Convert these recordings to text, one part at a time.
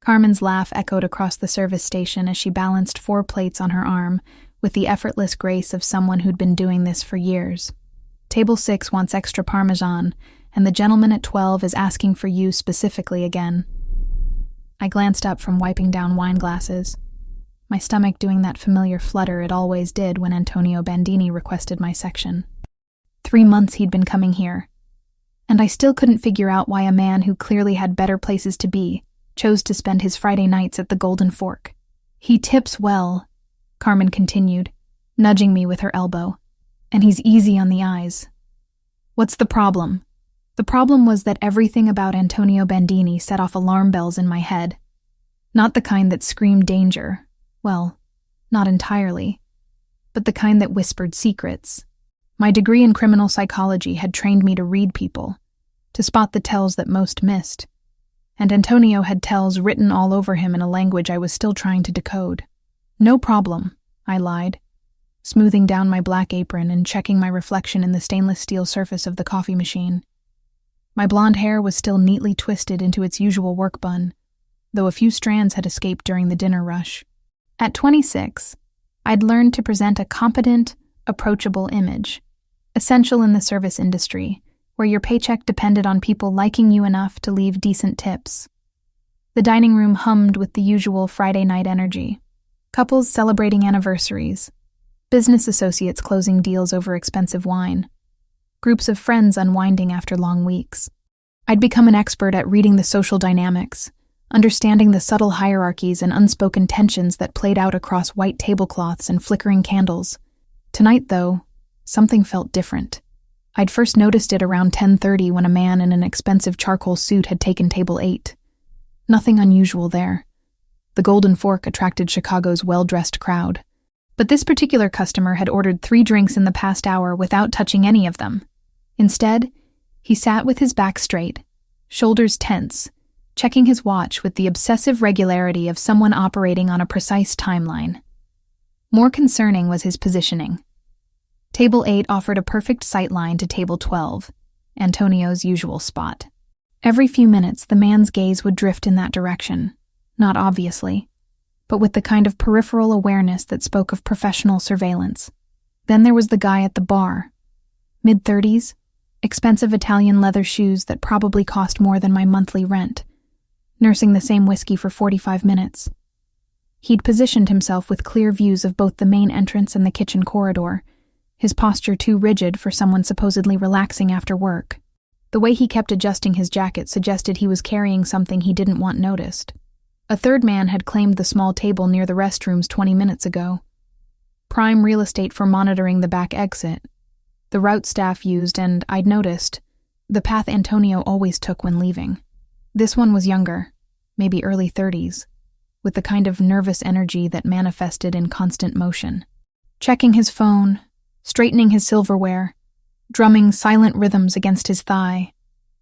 Carmen's laugh echoed across the service station as she balanced 4 plates on her arm with the effortless grace of someone who'd been doing this for years. Table 6 wants extra Parmesan, and the gentleman at 12 is asking for you specifically again. I glanced up from wiping down wine glasses, my stomach doing that familiar flutter it always did when Antonio Bandini requested my section. 3 months he'd been coming here, and I still couldn't figure out why a man who clearly had better places to be chose to spend his Friday nights at the Golden Fork. He tips well, Carmen continued, nudging me with her elbow, and he's easy on the eyes. What's the problem? The problem was that everything about Antonio Bandini set off alarm bells in my head. Not the kind that screamed danger. Well, not entirely. But the kind that whispered secrets. My degree in criminal psychology had trained me to read people, to spot the tells that most missed. And Antonio had tells written all over him in a language I was still trying to decode. No problem, I lied, smoothing down my black apron and checking my reflection in the stainless steel surface of the coffee machine. My blonde hair was still neatly twisted into its usual work bun, though a few strands had escaped during the dinner rush. At 26, I'd learned to present a competent, approachable image, essential in the service industry, where your paycheck depended on people liking you enough to leave decent tips. The dining room hummed with the usual Friday night energy. Couples celebrating anniversaries, business associates closing deals over expensive wine, groups of friends unwinding after long weeks. I'd become an expert at reading the social dynamics, understanding the subtle hierarchies and unspoken tensions that played out across white tablecloths and flickering candles. Tonight, though, something felt different. I'd first noticed it around 10:30 when a man in an expensive charcoal suit had taken table 8. Nothing unusual there. The Golden Fork attracted Chicago's well-dressed crowd. But this particular customer had ordered 3 drinks in the past hour without touching any of them. Instead, he sat with his back straight, shoulders tense, checking his watch with the obsessive regularity of someone operating on a precise timeline. More concerning was his positioning. Table 8 offered a perfect sightline to Table 12, Antonio's usual spot. Every few minutes, the man's gaze would drift in that direction, not obviously, but with the kind of peripheral awareness that spoke of professional surveillance. Then there was the guy at the bar. Mid-30s, expensive Italian leather shoes that probably cost more than my monthly rent, nursing the same whiskey for 45 minutes. He'd positioned himself with clear views of both the main entrance and the kitchen corridor, his posture too rigid for someone supposedly relaxing after work. The way he kept adjusting his jacket suggested he was carrying something he didn't want noticed. A third man had claimed the small table near the restrooms 20 minutes ago. Prime real estate for monitoring the back exit. The route staff used, and I'd noticed, the path Antonio always took when leaving. This one was younger, maybe early 30s, with the kind of nervous energy that manifested in constant motion. Checking his phone, straightening his silverware, drumming silent rhythms against his thigh.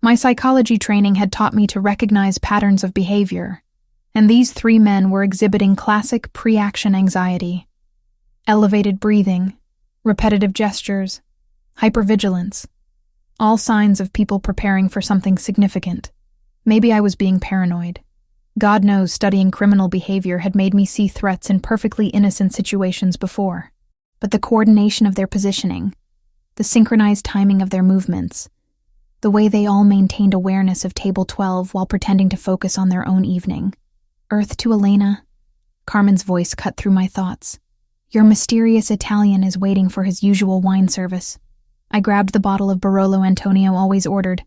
My psychology training had taught me to recognize patterns of behavior, and these 3 men were exhibiting classic pre-action anxiety. Elevated breathing, repetitive gestures, hypervigilance, all signs of people preparing for something significant. Maybe I was being paranoid. God knows studying criminal behavior had made me see threats in perfectly innocent situations before. But the coordination of their positioning, the synchronized timing of their movements, the way they all maintained awareness of Table 12 while pretending to focus on their own evening. Earth to Elena, Carmen's voice cut through my thoughts. Your mysterious Italian is waiting for his usual wine service. I grabbed the bottle of Barolo Antonio always ordered,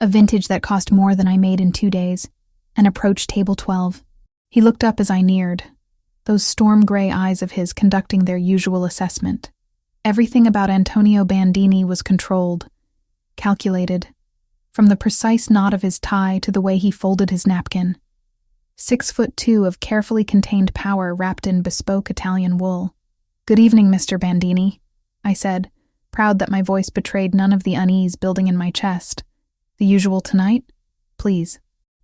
a vintage that cost more than I made in 2 days, and approached Table 12. He looked up as I neared, those storm-gray eyes of his conducting their usual assessment. Everything about Antonio Bandini was controlled, calculated, from the precise knot of his tie to the way he folded his napkin. 6'2" of carefully contained power wrapped in bespoke Italian wool. "Good evening, Mr. Bandini," I said, proud that my voice betrayed none of the unease building in my chest. "The usual tonight? Please."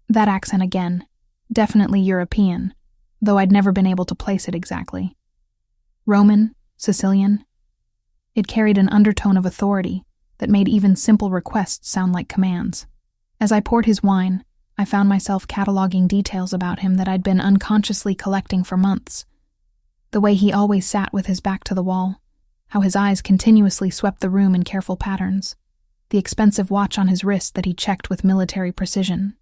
That accent again. Definitely European, though I'd never been able to place it exactly. Roman, Sicilian. It carried an undertone of authority that made even simple requests sound like commands. As I poured his wine, I found myself cataloging details about him that I'd been unconsciously collecting for months. The way he always sat with his back to the wall, how his eyes continuously swept the room in careful patterns, the expensive watch on his wrist that he checked with military precision,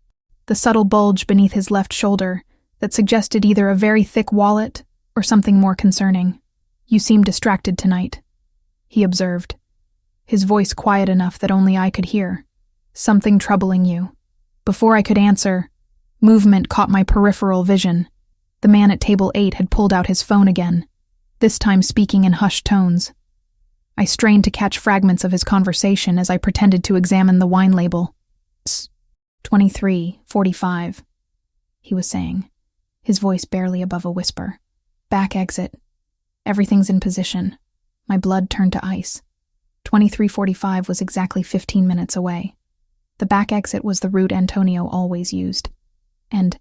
the subtle bulge beneath his left shoulder that suggested either a very thick wallet or something more concerning. "You seem distracted tonight," he observed, his voice quiet enough that only I could hear. "Something troubling you." Before I could answer, movement caught my peripheral vision. The man at table 8 had pulled out his phone again, this time speaking in hushed tones. I strained to catch fragments of his conversation as I pretended to examine the wine label. 23:45, he was saying, his voice barely above a whisper. "Back exit. Everything's in position." My blood turned to ice. 23:45 was exactly 15 minutes away. The back exit was the route Antonio always used. And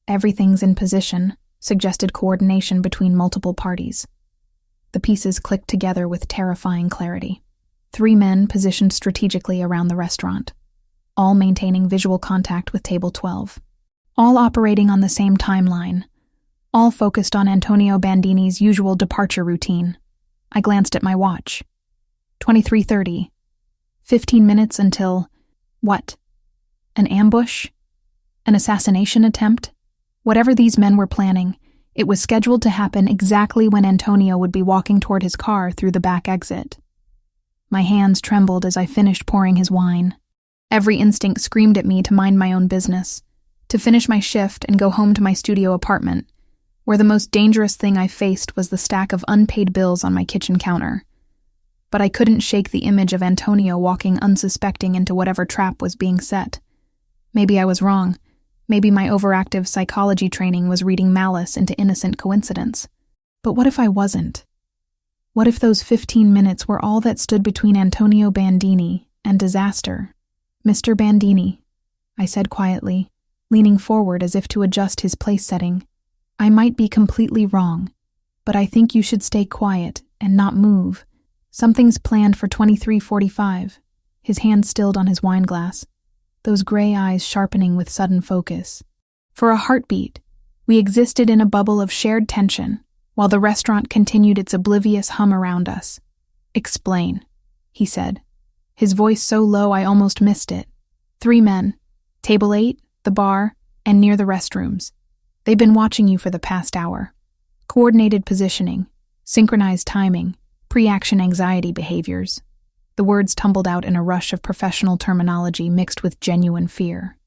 "everything's in position" suggested coordination between multiple parties. The pieces clicked together with terrifying clarity. 3 men positioned strategically around the restaurant, all maintaining visual contact with table 12, all operating on the same timeline, all focused on Antonio Bandini's usual departure routine. I glanced at my watch. 23:30. 15 minutes until... what? An ambush? An assassination attempt? Whatever these men were planning, it was scheduled to happen exactly when Antonio would be walking toward his car through the back exit. My hands trembled as I finished pouring his wine. Every instinct screamed at me to mind my own business, to finish my shift and go home to my studio apartment, where the most dangerous thing I faced was the stack of unpaid bills on my kitchen counter. But I couldn't shake the image of Antonio walking unsuspecting into whatever trap was being set. Maybe I was wrong. Maybe my overactive psychology training was reading malice into innocent coincidence. But what if I wasn't? What if those 15 minutes were all that stood between Antonio Bandini and disaster? "Mr. Bandini," I said quietly, leaning forward as if to adjust his place setting. "I might be completely wrong, but I think you should stay quiet and not move. Something's planned for 23:45. His hand stilled on his wine glass, those gray eyes sharpening with sudden focus. For a heartbeat, we existed in a bubble of shared tension, while the restaurant continued its oblivious hum around us. "Explain," he said, his voice so low I almost missed it. 3 men, table 8, the bar, and near the restrooms. They've been watching you for the past hour. Coordinated positioning, synchronized timing, pre-action anxiety behaviors." The words tumbled out in a rush of professional terminology mixed with genuine fear.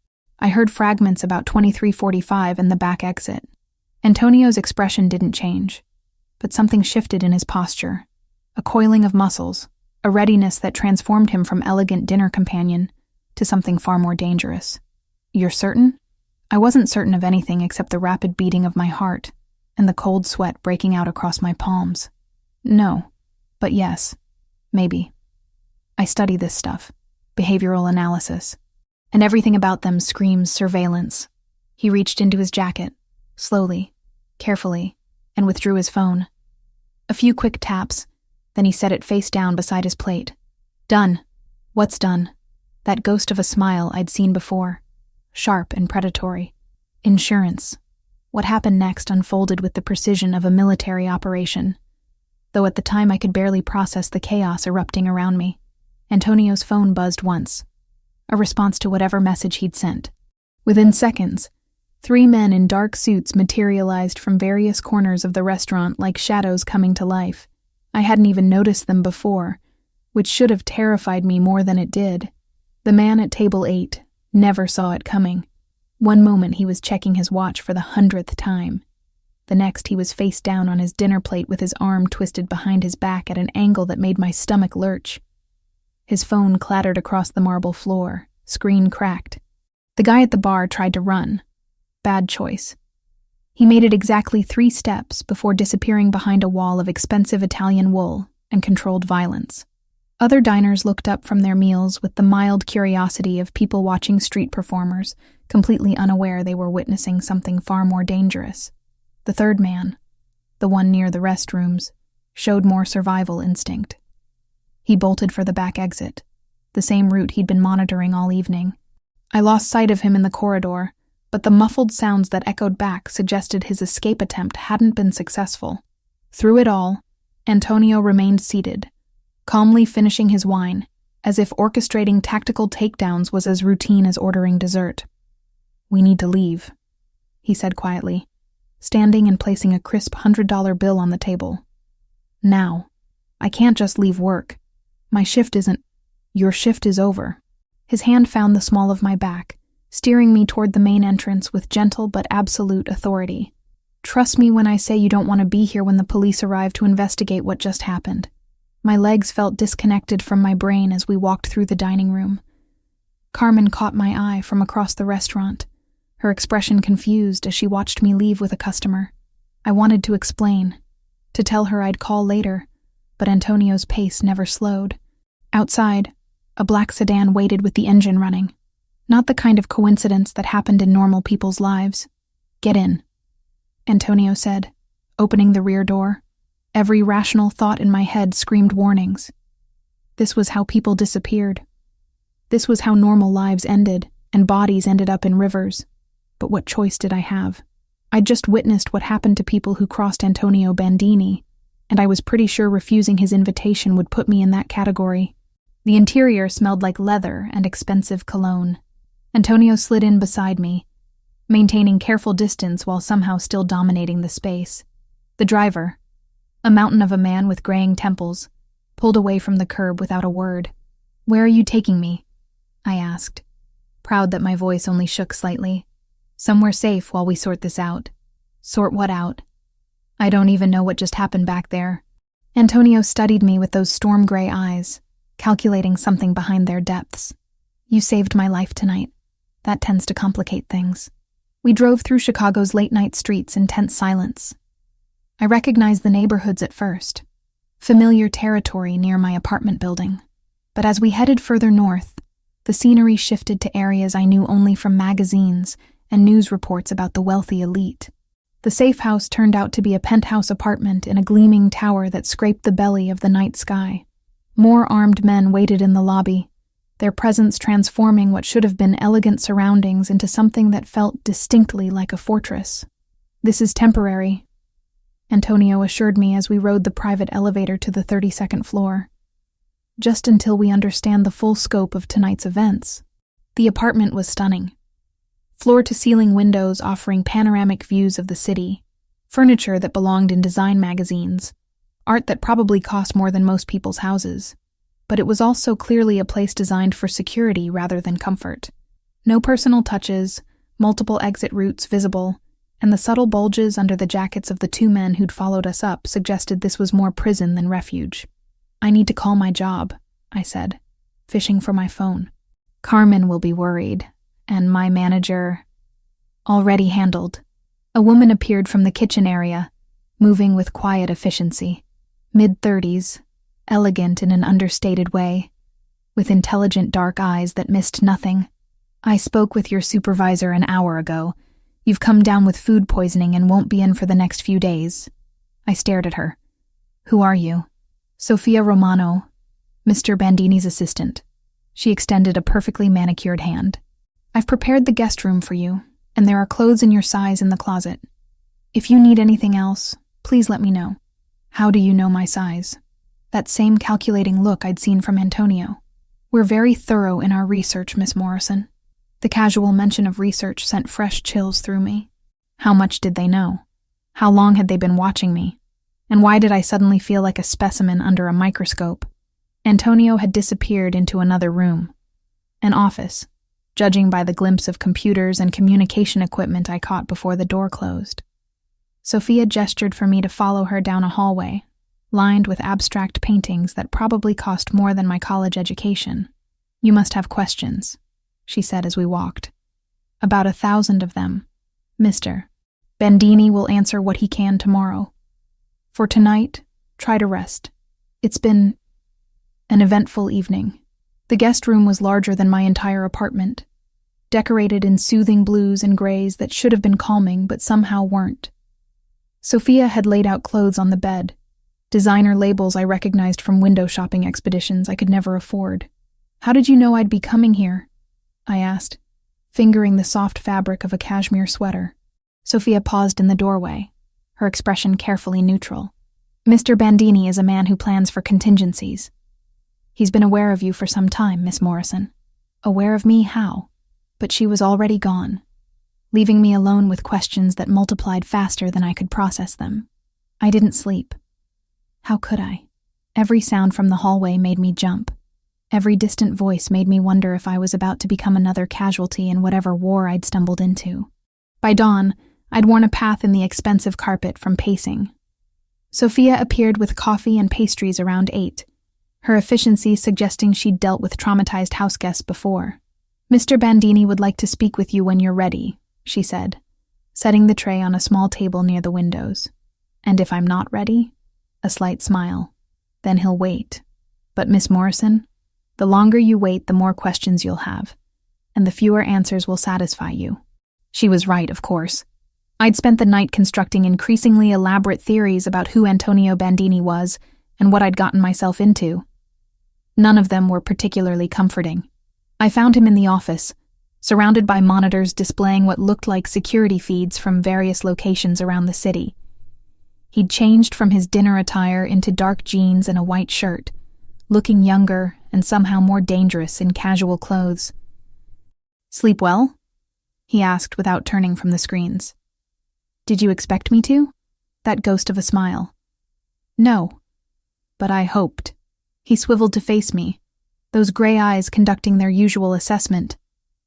I heard fragments about 23:45 and the back exit. Antonio's expression didn't change, but something shifted in his posture. A coiling of muscles, a readiness that transformed him from elegant dinner companion to something far more dangerous. "You're certain?" I wasn't certain of anything except the rapid beating of my heart and the cold sweat breaking out across my palms. "No. But yes, maybe. I study this stuff, behavioral analysis, and everything about them screams surveillance." He reached into his jacket, slowly, carefully, and withdrew his phone. A few quick taps, then he set it face down beside his plate. "Done." What's done? That ghost of a smile I'd seen before, sharp and predatory. Insurance. What happened next unfolded with the precision of a military operation, though at the time I could barely process the chaos erupting around me. Antonio's phone buzzed once, a response to whatever message he'd sent. Within seconds, 3 men in dark suits materialized from various corners of the restaurant like shadows coming to life. I hadn't even noticed them before, which should have terrified me more than it did. The man at table 8 never saw it coming. One moment he was checking his watch for the 100th time. The next, he was face down on his dinner plate with his arm twisted behind his back at an angle that made my stomach lurch. His phone clattered across the marble floor, screen cracked. The guy at the bar tried to run. Bad choice. He made it exactly 3 steps before disappearing behind a wall of expensive Italian wool and controlled violence. Other diners looked up from their meals with the mild curiosity of people watching street performers, completely unaware they were witnessing something far more dangerous. The third man, the one near the restrooms, showed more survival instinct. He bolted for the back exit, the same route he'd been monitoring all evening. I lost sight of him in the corridor, but the muffled sounds that echoed back suggested his escape attempt hadn't been successful. Through it all, Antonio remained seated, calmly finishing his wine, as if orchestrating tactical takedowns was as routine as ordering dessert. "We need to leave," he said quietly, standing and placing a crisp $100 bill on the table. "Now. I can't just leave work. My shift isn't. Your shift is over." His hand found the small of my back, steering me toward the main entrance with gentle but absolute authority. "Trust me when I say you don't want to be here when the police arrive to investigate what just happened." My legs felt disconnected from my brain as we walked through the dining room. Carmen caught my eye from across the restaurant, her expression confused as she watched me leave with a customer. I wanted to explain, to tell her I'd call later, but Antonio's pace never slowed. Outside, a black sedan waited with the engine running. Not the kind of coincidence that happened in normal people's lives. "Get in," Antonio said, opening the rear door. Every rational thought in my head screamed warnings. This was how people disappeared. This was how normal lives ended, and bodies ended up in rivers. But what choice did I have? I'd just witnessed what happened to people who crossed Antonio Bandini, and I was pretty sure refusing his invitation would put me in that category. The interior smelled like leather and expensive cologne. Antonio slid in beside me, maintaining careful distance while somehow still dominating the space. The driver, a mountain of a man with graying temples, pulled away from the curb without a word. "Where are you taking me?" I asked, proud that my voice only shook slightly. "Somewhere safe while we sort this out." "Sort what out?" "I don't even know what just happened back there." Antonio studied me with those storm-gray eyes, calculating something behind their depths. "You saved my life tonight. That tends to complicate things." We drove through Chicago's late-night streets in tense silence. I recognized the neighborhoods at first, familiar territory near my apartment building. But as we headed further north, the scenery shifted to areas I knew only from magazines and news reports about the wealthy elite. The safe house turned out to be a penthouse apartment in a gleaming tower that scraped the belly of the night sky. More armed men waited in the lobby, their presence transforming what should have been elegant surroundings into something that felt distinctly like a fortress. "This is temporary," Antonio assured me as we rode the private elevator to the 32nd floor. "Just until we understand the full scope of tonight's events." The apartment was stunning. Floor-to-ceiling windows offering panoramic views of the city, furniture that belonged in design magazines, art that probably cost more than most people's houses. But it was also clearly a place designed for security rather than comfort. No personal touches, multiple exit routes visible, and the subtle bulges under the jackets of the two men who'd followed us up suggested this was more prison than refuge. "I need to call my job," I said, fishing for my phone. "Carmen will be worried, and my manager—" "Already handled." A woman appeared from the kitchen area, moving with quiet efficiency. Mid-30s, elegant in an understated way, with intelligent dark eyes that missed nothing. "I spoke with your supervisor an hour ago. You've come down with food poisoning and won't be in for the next few days." I stared at her. "Who are you?" "Sofia Romano, Mr. Bandini's assistant." She extended a perfectly manicured hand. "I've prepared the guest room for you, and there are clothes in your size in the closet. If you need anything else, please let me know." "How do you know my size?" That same calculating look I'd seen from Antonio. "We're very thorough in our research, Miss Morrison." The casual mention of research sent fresh chills through me. How much did they know? How long had they been watching me? And why did I suddenly feel like a specimen under a microscope? Antonio had disappeared into another room. An office, judging by the glimpse of computers and communication equipment I caught before the door closed. Sophia gestured for me to follow her down a hallway, lined with abstract paintings that probably cost more than my college education. "You must have questions," she said as we walked. "About 1,000 of them, Mr. Bandini will answer what he can tomorrow. For tonight, try to rest. It's been an eventful evening." The guest room was larger than my entire apartment, decorated in soothing blues and grays that should have been calming but somehow weren't. Sophia had laid out clothes on the bed, designer labels I recognized from window shopping expeditions I could never afford. "How did you know I'd be coming here?" I asked, fingering the soft fabric of a cashmere sweater. Sophia paused in the doorway, her expression carefully neutral. Mr. Bandini is a man who plans for contingencies. He's been aware of you for some time, Miss Morrison. Aware of me, how? But she was already gone, leaving me alone with questions that multiplied faster than I could process them. I didn't sleep. How could I? Every sound from the hallway made me jump. Every distant voice made me wonder if I was about to become another casualty in whatever war I'd stumbled into. By dawn, I'd worn a path in the expensive carpet from pacing. Sophia appeared with coffee and pastries around 8, her efficiency suggesting she'd dealt with traumatized houseguests before. Mr. Bandini would like to speak with you when you're ready, she said, setting the tray on a small table near the windows. And if I'm not ready? A slight smile. Then he'll wait. But Miss Morrison, the longer you wait, the more questions you'll have, and the fewer answers will satisfy you. She was right, of course. I'd spent the night constructing increasingly elaborate theories about who Antonio Bandini was and what I'd gotten myself into. None of them were particularly comforting. I found him in the office, surrounded by monitors displaying what looked like security feeds from various locations around the city. He'd changed from his dinner attire into dark jeans and a white shirt, looking younger and somehow more dangerous in casual clothes. "Sleep well?" he asked without turning from the screens. "Did you expect me to?" That ghost of a smile. "No, but I hoped." He swiveled to face me, those gray eyes conducting their usual assessment.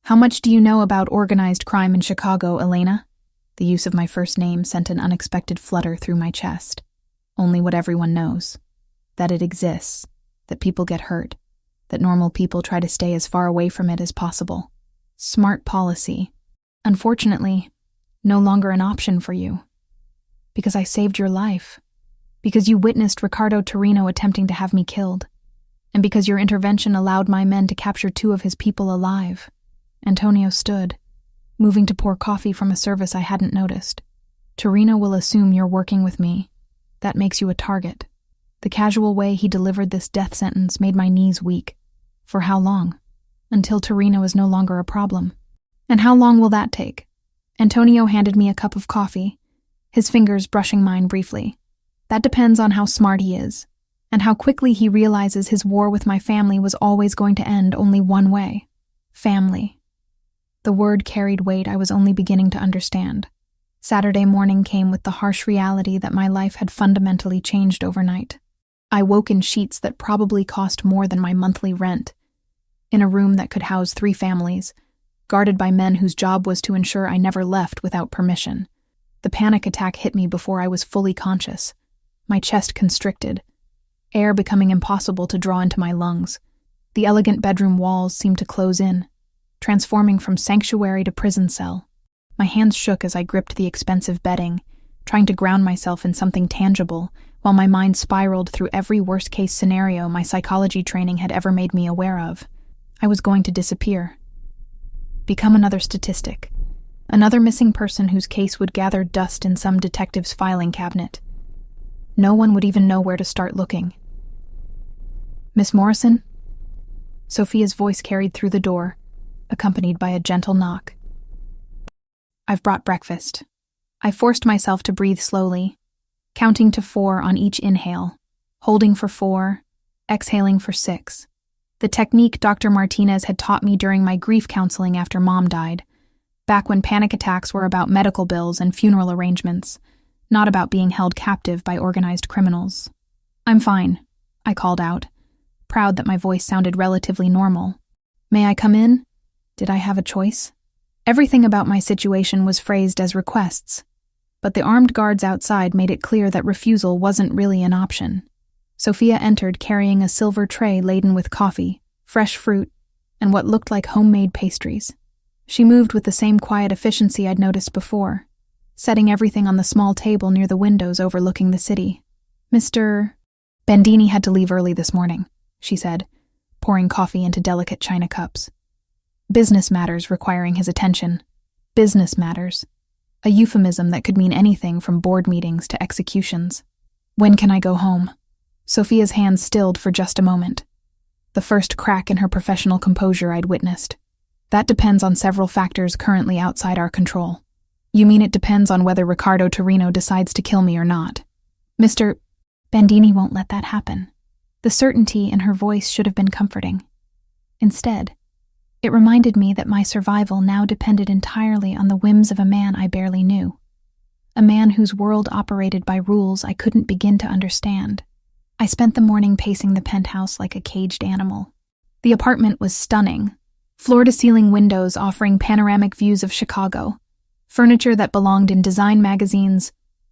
"How much do you know about organized crime in Chicago, Elena?" The use of my first name sent an unexpected flutter through my chest. Only what everyone knows. That it exists, that people get hurt, that normal people try to stay as far away from it as possible. Smart policy. Unfortunately, no longer an option for you. Because I saved your life. Because you witnessed Riccardo Torino attempting to have me killed. And because your intervention allowed my men to capture 2 of his people alive. Antonio stood, moving to pour coffee from a service I hadn't noticed. "Torino will assume you're working with me. That makes you a target." The casual way he delivered this death sentence made my knees weak. For how long? Until Torino is no longer a problem. And how long will that take? Antonio handed me a cup of coffee, his fingers brushing mine briefly. That depends on how smart he is, and how quickly he realizes his war with my family was always going to end only one way. Family. The word carried weight I was only beginning to understand. Saturday morning came with the harsh reality that my life had fundamentally changed overnight. I woke in sheets that probably cost more than my monthly rent, in a room that could house 3 families, guarded by men whose job was to ensure I never left without permission. The panic attack hit me before I was fully conscious. My chest constricted, air becoming impossible to draw into my lungs. The elegant bedroom walls seemed to close in, transforming from sanctuary to prison cell. My hands shook as I gripped the expensive bedding, trying to ground myself in something tangible, while my mind spiraled through every worst-case scenario my psychology training had ever made me aware of. I was going to disappear. Become another statistic. Another missing person whose case would gather dust in some detective's filing cabinet. No one would even know where to start looking. "Miss Morrison?" Sophia's voice carried through the door, accompanied by a gentle knock. "I've brought breakfast." I forced myself to breathe slowly, counting to 4 on each inhale, holding for 4, exhaling for 6. The technique Dr. Martinez had taught me during my grief counseling after Mom died, back when panic attacks were about medical bills and funeral arrangements, not about being held captive by organized criminals. "I'm fine," I called out, proud that my voice sounded relatively normal. "May I come in?" Did I have a choice? Everything about my situation was phrased as requests, but the armed guards outside made it clear that refusal wasn't really an option. Sophia entered carrying a silver tray laden with coffee, fresh fruit, and what looked like homemade pastries. She moved with the same quiet efficiency I'd noticed before, setting everything on the small table near the windows overlooking the city. "Mr. Bandini had to leave early this morning," she said, pouring coffee into delicate china cups. "Business matters requiring his attention. Business matters. A euphemism that could mean anything from board meetings to executions. When can I go home?" Sophia's hands stilled for just a moment, the first crack in her professional composure I'd witnessed. That depends on several factors currently outside our control. You mean it depends on whether Riccardo Torino decides to kill me or not? Mr. Bandini won't let that happen. The certainty in her voice should have been comforting. Instead, it reminded me that my survival now depended entirely on the whims of a man I barely knew. A man whose world operated by rules I couldn't begin to understand. I spent the morning pacing the penthouse like a caged animal. The apartment was stunning. Floor-to-ceiling windows offering panoramic views of Chicago, furniture that belonged in design magazines,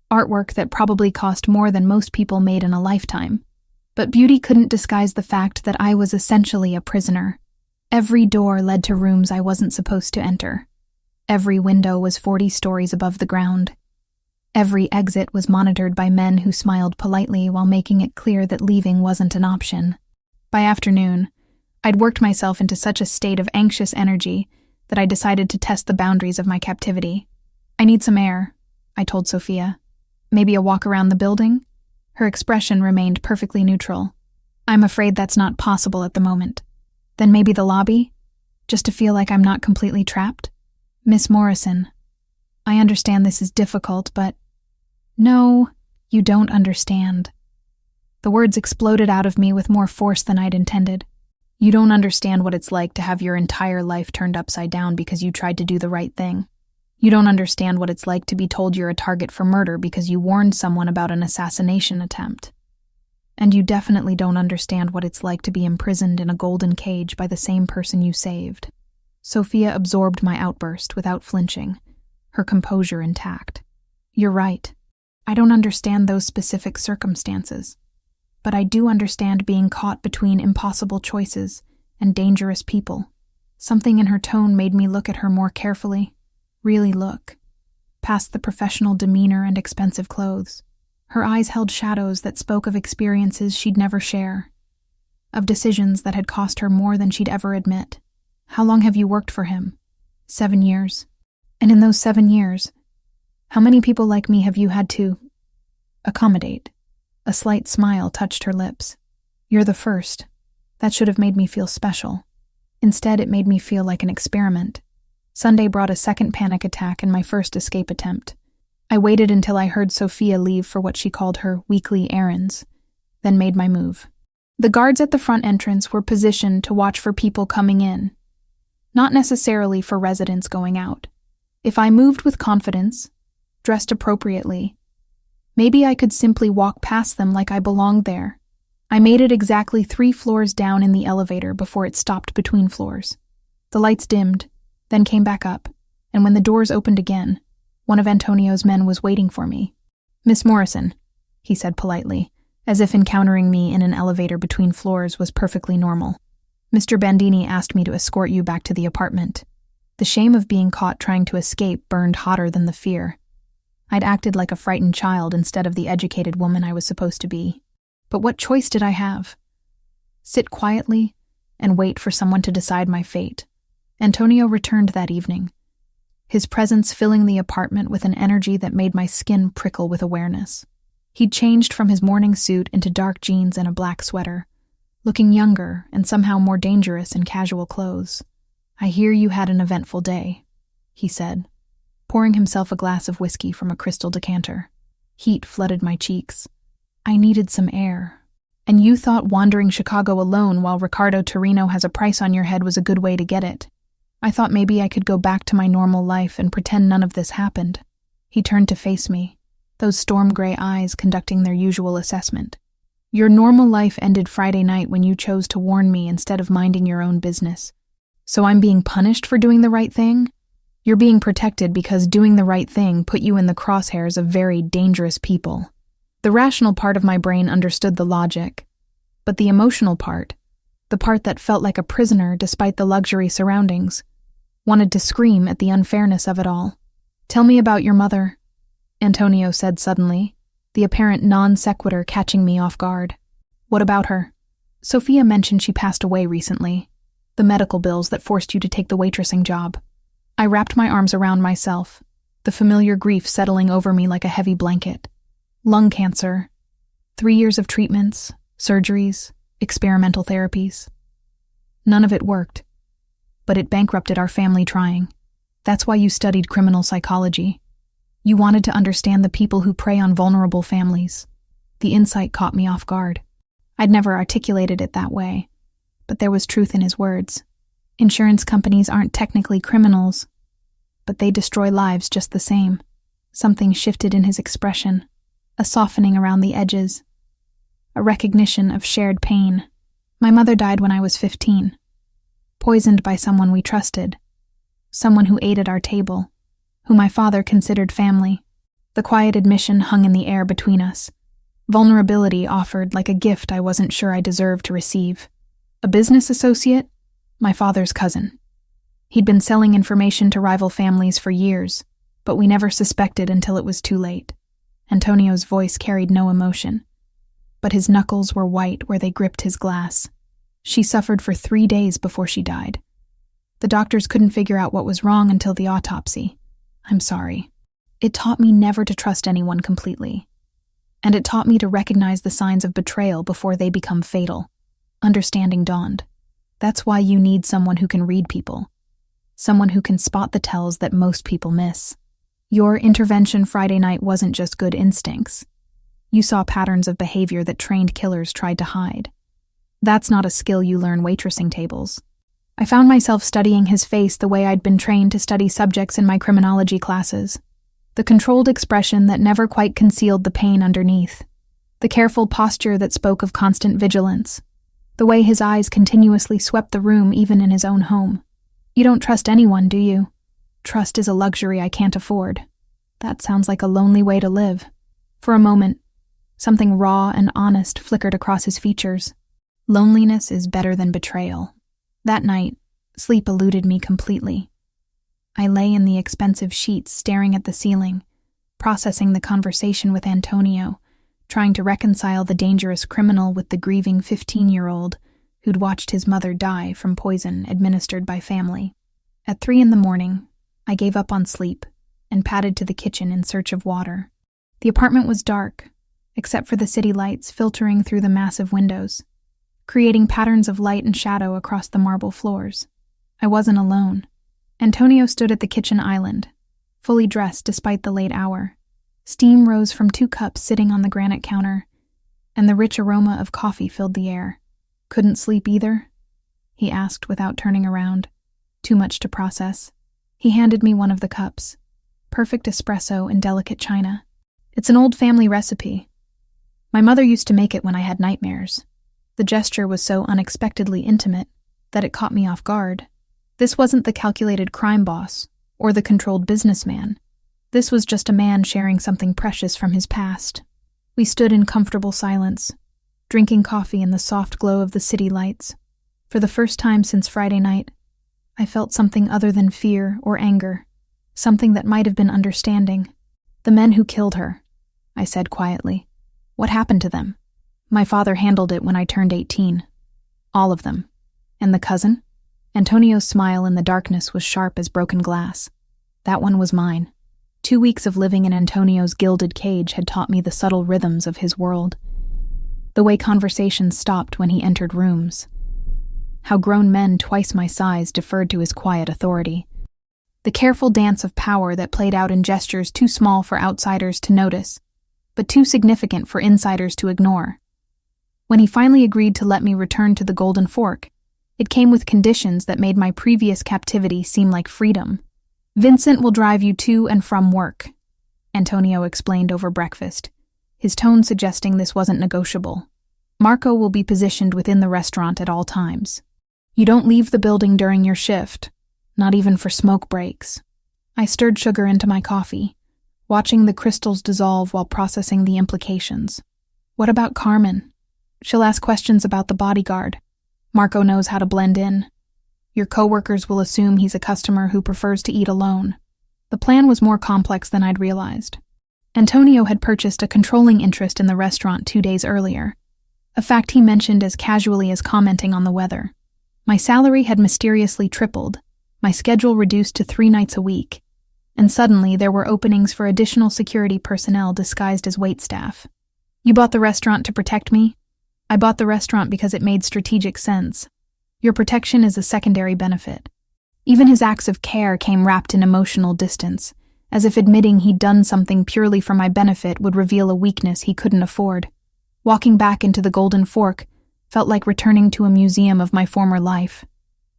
artwork that probably cost more than most people made in a lifetime. But beauty couldn't disguise the fact that I was essentially a prisoner. Every door led to rooms I wasn't supposed to enter. Every window was 40 stories above the ground. Every exit was monitored by men who smiled politely while making it clear that leaving wasn't an option. By afternoon, I'd worked myself into such a state of anxious energy that I decided to test the boundaries of my captivity. I need some air, I told Sophia. Maybe a walk around the building? Her expression remained perfectly neutral. I'm afraid that's not possible at the moment. Then maybe the lobby? Just to feel like I'm not completely trapped? Miss Morrison, I understand this is difficult, but... No, you don't understand. The words exploded out of me with more force than I'd intended. You don't understand what it's like to have your entire life turned upside down because you tried to do the right thing. You don't understand what it's like to be told you're a target for murder because you warned someone about an assassination attempt. And you definitely don't understand what it's like to be imprisoned in a golden cage by the same person you saved. Sophia absorbed my outburst without flinching, her composure intact. You're right. I don't understand those specific circumstances. But I do understand being caught between impossible choices and dangerous people. Something in her tone made me look at her more carefully, really look, past the professional demeanor and expensive clothes. Her eyes held shadows that spoke of experiences she'd never share, of decisions that had cost her more than she'd ever admit. How long have you worked for him? 7 years. And in those 7 years, how many people like me have you had to accommodate? A slight smile touched her lips. You're the first. That should have made me feel special. Instead, it made me feel like an experiment. Sunday brought a second panic attack in my first escape attempt. I waited until I heard Sophia leave for what she called her weekly errands, then made my move. The guards at the front entrance were positioned to watch for people coming in, not necessarily for residents going out. If I moved with confidence, dressed appropriately, maybe I could simply walk past them like I belonged there. I made it exactly 3 floors down in the elevator before it stopped between floors. The lights dimmed, then came back up, and when the doors opened again, one of Antonio's men was waiting for me. Miss Morrison, he said politely, as if encountering me in an elevator between floors was perfectly normal. Mr. Bandini asked me to escort you back to the apartment. The shame of being caught trying to escape burned hotter than the fear. I'd acted like a frightened child instead of the educated woman I was supposed to be. But what choice did I have? Sit quietly and wait for someone to decide my fate. Antonio returned that evening, his presence filling the apartment with an energy that made my skin prickle with awareness. He'd changed from his morning suit into dark jeans and a black sweater, looking younger and somehow more dangerous in casual clothes. I hear you had an eventful day, he said, pouring himself a glass of whiskey from a crystal decanter. Heat flooded my cheeks. I needed some air. And you thought wandering Chicago alone while Riccardo Torino has a price on your head was a good way to get it. I thought maybe I could go back to my normal life and pretend none of this happened. He turned to face me, those storm-gray eyes conducting their usual assessment. Your normal life ended Friday night when you chose to warn me instead of minding your own business. So I'm being punished for doing the right thing? You're being protected because doing the right thing put you in the crosshairs of very dangerous people. The rational part of my brain understood the logic, but the emotional part, the part that felt like a prisoner despite the luxury surroundings, wanted to scream at the unfairness of it all. Tell me about your mother, Antonio said suddenly, the apparent non sequitur catching me off guard. What about her? Sophia mentioned she passed away recently. The medical bills that forced you to take the waitressing job. I wrapped my arms around myself, the familiar grief settling over me like a heavy blanket. Lung cancer, 3 years of treatments, surgeries, experimental therapies. None of it worked. but it bankrupted our family trying. That's why you studied criminal psychology. You wanted to understand the people who prey on vulnerable families. The insight caught me off guard. I'd never articulated it that way, but there was truth in his words. Insurance companies aren't technically criminals, but they destroy lives just the same. Something shifted in his expression, a softening around the edges, a recognition of shared pain. My mother died when I was 15, poisoned by someone we trusted, someone who ate at our table, who my father considered family. The quiet admission hung in the air between us. Vulnerability offered like a gift I wasn't sure I deserved to receive. A business associate? My father's cousin. He'd been selling information to rival families for years, but we never suspected until it was too late. Antonio's voice carried no emotion, but his knuckles were white where they gripped his glass. She suffered for 3 days before she died. The doctors couldn't figure out what was wrong until the autopsy. I'm sorry. It taught me never to trust anyone completely. And it taught me to recognize the signs of betrayal before they become fatal. Understanding dawned. That's why you need someone who can read people. Someone who can spot the tells that most people miss. Your intervention Friday night wasn't just good instincts. You saw patterns of behavior that trained killers tried to hide. That's not a skill you learn waitressing tables. I found myself studying his face the way I'd been trained to study subjects in my criminology classes. The controlled expression that never quite concealed the pain underneath. The careful posture that spoke of constant vigilance. The way his eyes continuously swept the room even in his own home. You don't trust anyone, do you? Trust is a luxury I can't afford. That sounds like a lonely way to live. For a moment, something raw and honest flickered across his features. Loneliness is better than betrayal. That night, sleep eluded me completely. I lay in the expensive sheets staring at the ceiling, processing the conversation with Antonio, trying to reconcile the dangerous criminal with the grieving 15-year-old who'd watched his mother die from poison administered by family. At 3 a.m, I gave up on sleep and padded to the kitchen in search of water. The apartment was dark, except for the city lights filtering through the massive windows, creating patterns of light and shadow across the marble floors. I wasn't alone. Antonio stood at the kitchen island, fully dressed despite the late hour. Steam rose from 2 cups sitting on the granite counter, and the rich aroma of coffee filled the air. Couldn't sleep either? He asked without turning around. Too much to process. He handed me one of the cups. Perfect espresso in delicate china. It's an old family recipe. My mother used to make it when I had nightmares. The gesture was so unexpectedly intimate that it caught me off guard. This wasn't the calculated crime boss or the controlled businessman. This was just a man sharing something precious from his past. We stood in comfortable silence, drinking coffee in the soft glow of the city lights. For the first time since Friday night, I felt something other than fear or anger, something that might have been understanding. The men who killed her, I said quietly. What happened to them? My father handled it when I turned 18. All of them. And the cousin? Antonio's smile in the darkness was sharp as broken glass. That one was mine. 2 weeks of living in Antonio's gilded cage had taught me the subtle rhythms of his world. The way conversations stopped when he entered rooms. How grown men twice my size deferred to his quiet authority. The careful dance of power that played out in gestures too small for outsiders to notice, but too significant for insiders to ignore. When he finally agreed to let me return to the Golden Fork, it came with conditions that made my previous captivity seem like freedom. Vincent will drive you to and from work, Antonio explained over breakfast, his tone suggesting this wasn't negotiable. Marco will be positioned within the restaurant at all times. You don't leave the building during your shift, not even for smoke breaks. I stirred sugar into my coffee, watching the crystals dissolve while processing the implications. What about Carmen? She'll ask questions about the bodyguard. Marco knows how to blend in. Your coworkers will assume he's a customer who prefers to eat alone. The plan was more complex than I'd realized. Antonio had purchased a controlling interest in the restaurant 2 days earlier, a fact he mentioned as casually as commenting on the weather. My salary had mysteriously tripled, my schedule reduced to 3 nights a week, and suddenly there were openings for additional security personnel disguised as waitstaff. You bought the restaurant to protect me? I bought the restaurant because it made strategic sense. Your protection is a secondary benefit. Even his acts of care came wrapped in emotional distance, as if admitting he'd done something purely for my benefit would reveal a weakness he couldn't afford. Walking back into the Golden Fork felt like returning to a museum of my former life.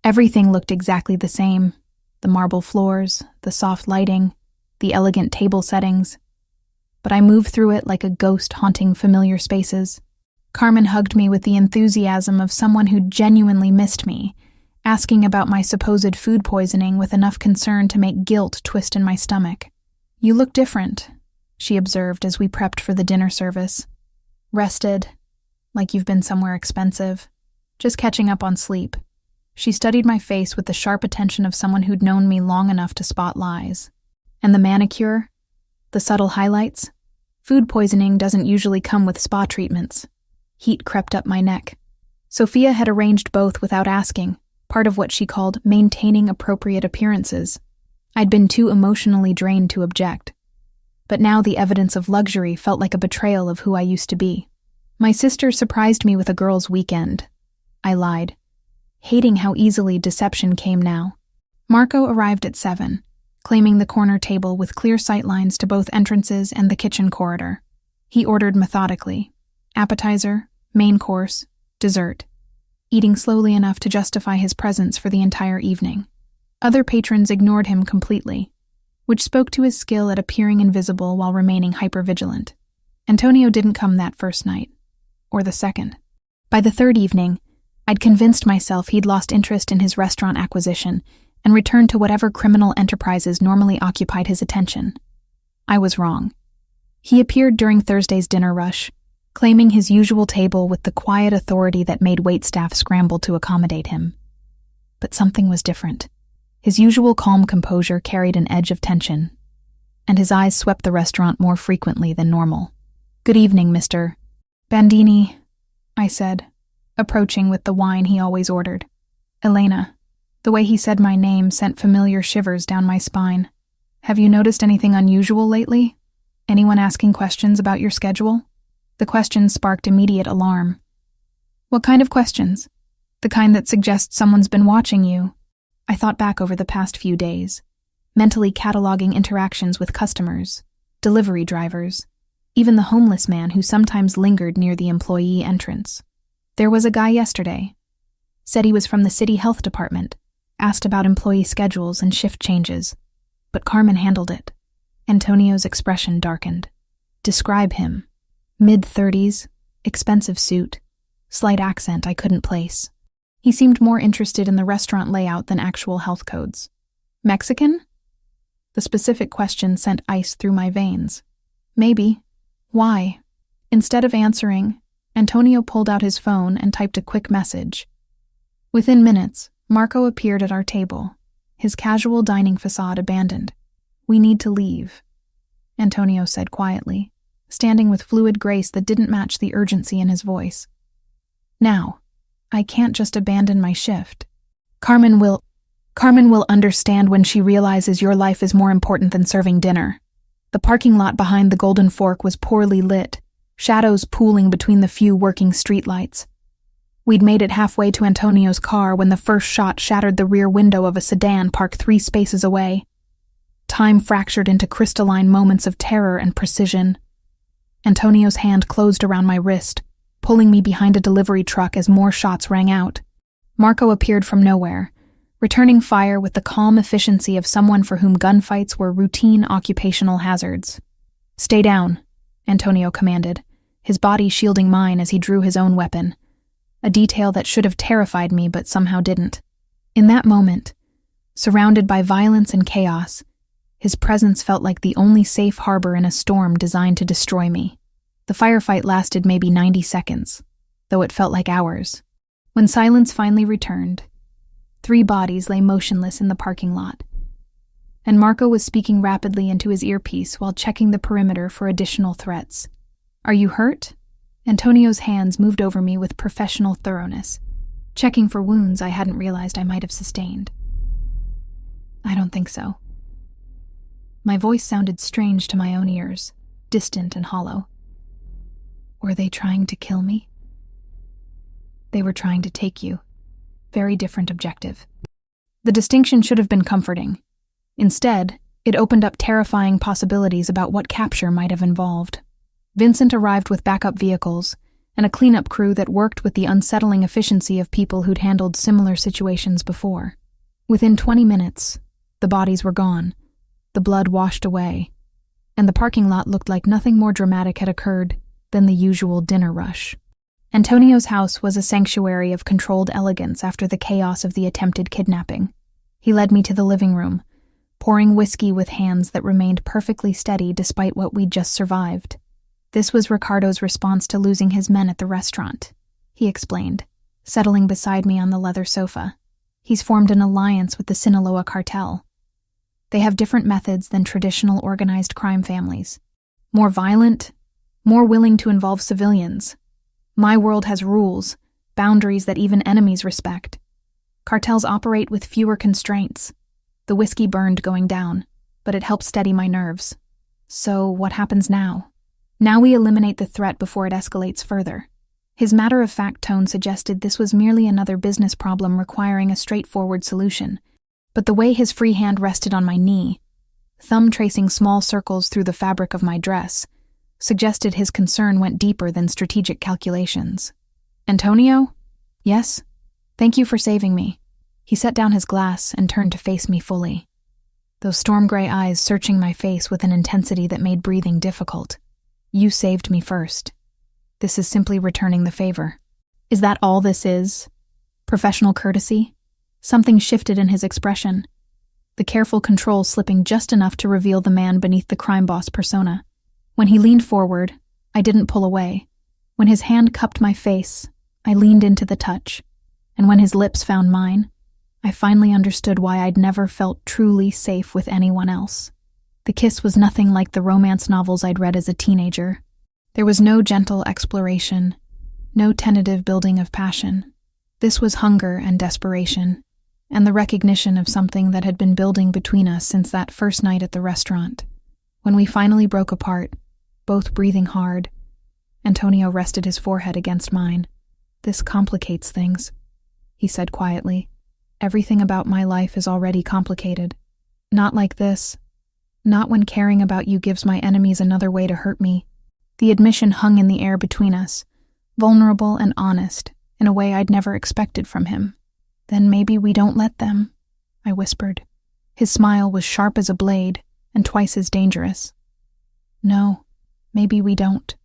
Everything looked exactly the same. The marble floors, the soft lighting, the elegant table settings. But I moved through it like a ghost haunting familiar spaces. Carmen hugged me with the enthusiasm of someone who genuinely missed me, asking about my supposed food poisoning with enough concern to make guilt twist in my stomach. "You look different," she observed as we prepped for the dinner service. "Rested, like you've been somewhere expensive. Just catching up on sleep." She studied my face with the sharp attention of someone who'd known me long enough to spot lies. "And the manicure? The subtle highlights? Food poisoning doesn't usually come with spa treatments." Heat crept up my neck. Sophia had arranged both without asking, part of what she called maintaining appropriate appearances. I'd been too emotionally drained to object. But now the evidence of luxury felt like a betrayal of who I used to be. "My sister surprised me with a girls' weekend," I lied, hating how easily deception came now. Marco arrived at 7, claiming the corner table with clear sightlines to both entrances and the kitchen corridor. He ordered methodically: appetizer, main course, dessert, eating slowly enough to justify his presence for the entire evening. Other patrons ignored him completely, which spoke to his skill at appearing invisible while remaining hypervigilant. Antonio didn't come that first night, or the second. By the third evening, I'd convinced myself he'd lost interest in his restaurant acquisition and returned to whatever criminal enterprises normally occupied his attention. I was wrong. He appeared during Thursday's dinner rush, claiming his usual table with the quiet authority that made waitstaff scramble to accommodate him. But something was different. His usual calm composure carried an edge of tension, and his eyes swept the restaurant more frequently than normal. "Good evening, Mr. Bandini," I said, approaching with the wine he always ordered. "Elena." The way he said my name sent familiar shivers down my spine. "Have you noticed anything unusual lately? Anyone asking questions about your schedule?" The questions sparked immediate alarm. "What kind of questions? The kind that suggests someone's been watching you?" I thought back over the past few days, mentally cataloging interactions with customers, delivery drivers, even the homeless man who sometimes lingered near the employee entrance. There was a guy yesterday. Said he was from the city health department, asked about employee schedules and shift changes. But Carmen handled it. Antonio's expression darkened. "Describe him." Mid-30s, expensive suit, slight accent I couldn't place. He seemed more interested in the restaurant layout than actual health codes. "Mexican?" The specific question sent ice through my veins. "Maybe. Why?" Instead of answering, Antonio pulled out his phone and typed a quick message. Within minutes, Marco appeared at our table, his casual dining facade abandoned. "We need to leave," Antonio said quietly, standing with fluid grace that didn't match the urgency in his voice. "Now, I can't just abandon my shift. Carmen will understand when she realizes your life is more important than serving dinner." The parking lot behind the Golden Fork was poorly lit, shadows pooling between the few working streetlights. We'd made it halfway to Antonio's car when the first shot shattered the rear window of a sedan parked 3 spaces away. Time fractured into crystalline moments of terror and precision. Antonio's hand closed around my wrist, pulling me behind a delivery truck as more shots rang out. Marco appeared from nowhere, returning fire with the calm efficiency of someone for whom gunfights were routine occupational hazards. "Stay down," Antonio commanded, his body shielding mine as he drew his own weapon, a detail that should have terrified me but somehow didn't. In that moment, surrounded by violence and chaos, his presence felt like the only safe harbor in a storm designed to destroy me. The firefight lasted maybe 90 seconds, though it felt like hours. When silence finally returned, 3 bodies lay motionless in the parking lot, and Marco was speaking rapidly into his earpiece while checking the perimeter for additional threats. "Are you hurt?" Antonio's hands moved over me with professional thoroughness, checking for wounds I hadn't realized I might have sustained. "I don't think so." My voice sounded strange to my own ears, distant and hollow. "Were they trying to kill me?" "They were trying to take you. Very different objective." The distinction should have been comforting. Instead, it opened up terrifying possibilities about what capture might have involved. Vincent arrived with backup vehicles and a cleanup crew that worked with the unsettling efficiency of people who'd handled similar situations before. Within 20 minutes, the bodies were gone, the blood washed away, and the parking lot looked like nothing more dramatic had occurred than the usual dinner rush. Antonio's house was a sanctuary of controlled elegance after the chaos of the attempted kidnapping. He led me to the living room, pouring whiskey with hands that remained perfectly steady despite what we'd just survived. This was Ricardo's response to losing his men at the restaurant, he explained, settling beside me on the leather sofa. He's formed an alliance with the Sinaloa cartel. They have different methods than traditional organized crime families. More violent, more willing to involve civilians. My world has rules, boundaries that even enemies respect. Cartels operate with fewer constraints. The whiskey burned going down, but it helped steady my nerves. So what happens now? Now we eliminate the threat before it escalates further. His matter-of-fact tone suggested this was merely another business problem requiring a straightforward solution. But the way his free hand rested on my knee, thumb tracing small circles through the fabric of my dress, suggested his concern went deeper than strategic calculations. Antonio? Yes? Thank you for saving me. He set down his glass and turned to face me fully, those storm-gray eyes searching my face with an intensity that made breathing difficult. You saved me first. This is simply returning the favor. Is that all this is? Professional courtesy? Something shifted in his expression, the careful control slipping just enough to reveal the man beneath the crime boss persona. When he leaned forward, I didn't pull away. When his hand cupped my face, I leaned into the touch. And when his lips found mine, I finally understood why I'd never felt truly safe with anyone else. The kiss was nothing like the romance novels I'd read as a teenager. There was no gentle exploration, no tentative building of passion. This was hunger and desperation, and the recognition of something that had been building between us since that first night at the restaurant. When we finally broke apart, both breathing hard, Antonio rested his forehead against mine. This complicates things, he said quietly. Everything about my life is already complicated. Not like this. Not when caring about you gives my enemies another way to hurt me. The admission hung in the air between us, vulnerable and honest, in a way I'd never expected from him. Then maybe we don't let them, I whispered. His smile was sharp as a blade and twice as dangerous. No, maybe we don't.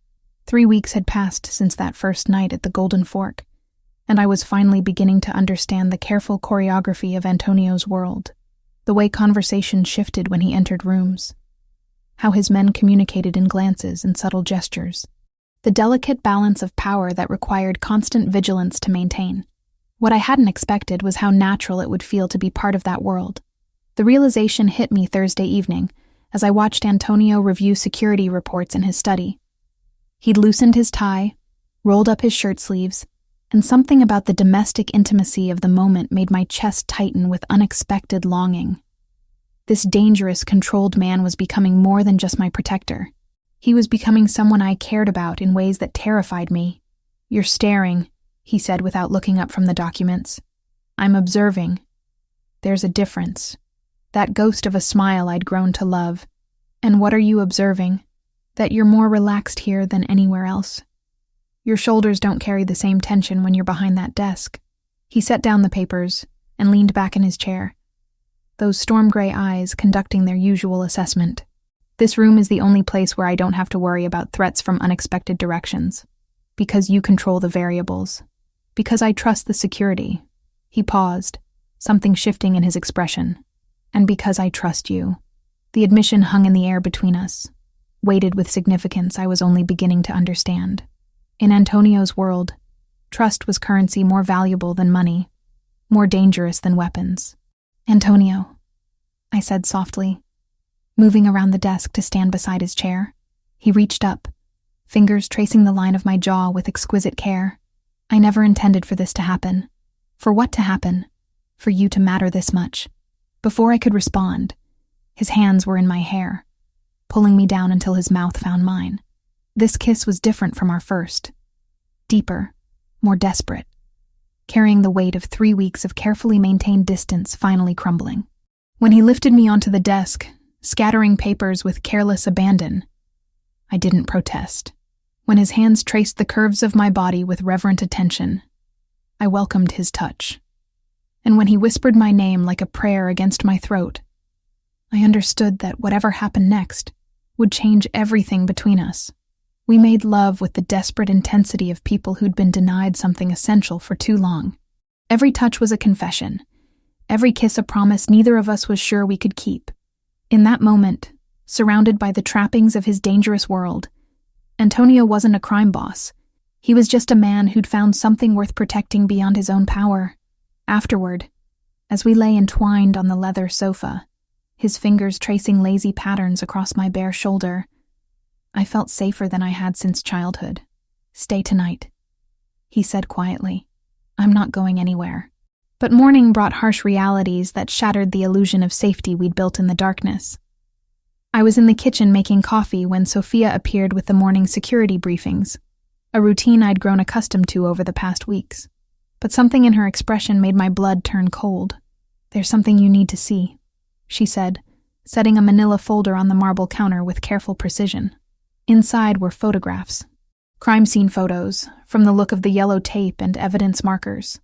3 weeks had passed since that first night at the Golden Fork, and I was finally beginning to understand the careful choreography of Antonio's world, the way conversation shifted when he entered rooms, how his men communicated in glances and subtle gestures, the delicate balance of power that required constant vigilance to maintain. What I hadn't expected was how natural it would feel to be part of that world. The realization hit me Thursday evening as I watched Antonio review security reports in his study. He'd loosened his tie, rolled up his shirt sleeves, and something about the domestic intimacy of the moment made my chest tighten with unexpected longing. This dangerous, controlled man was becoming more than just my protector. He was becoming someone I cared about in ways that terrified me. You're staring, he said without looking up from the documents. I'm observing. There's a difference. That ghost of a smile I'd grown to love. And what are you observing? That you're more relaxed here than anywhere else. Your shoulders don't carry the same tension when you're behind that desk. He set down the papers and leaned back in his chair, those storm-gray eyes conducting their usual assessment. This room is the only place where I don't have to worry about threats from unexpected directions. Because you control the variables. Because I trust the security. He paused, something shifting in his expression. And because I trust you. The admission hung in the air between us, weighted with significance I was only beginning to understand. In Antonio's world, trust was currency more valuable than money, more dangerous than weapons. Antonio, I said softly, moving around the desk to stand beside his chair. He reached up, fingers tracing the line of my jaw with exquisite care. I never intended for this to happen. For what to happen? For you to matter this much. Before I could respond, his hands were in my hair, pulling me down until his mouth found mine. This kiss was different from our first. Deeper, more desperate. carrying the weight of 3 weeks of carefully maintained distance finally crumbling. When he lifted me onto the desk, scattering papers with careless abandon, I didn't protest. When his hands traced the curves of my body with reverent attention, I welcomed his touch. And when he whispered my name like a prayer against my throat, I understood that whatever happened next would change everything between us. We made love with the desperate intensity of people who'd been denied something essential for too long. Every touch was a confession, every kiss a promise neither of us was sure we could keep. In that moment, surrounded by the trappings of his dangerous world, Antonio wasn't a crime boss. He was just a man who'd found something worth protecting beyond his own power. Afterward, as we lay entwined on the leather sofa, his fingers tracing lazy patterns across my bare shoulder, I felt safer than I had since childhood. "Stay tonight," he said quietly. "I'm not going anywhere." But morning brought harsh realities that shattered the illusion of safety we'd built in the darkness. I was in the kitchen making coffee when Sophia appeared with the morning security briefings, a routine I'd grown accustomed to over the past weeks. But something in her expression made my blood turn cold. "There's something you need to see," she said, setting a manila folder on the marble counter with careful precision. Inside were photographs. Crime scene photos, from the look of the yellow tape and evidence markers.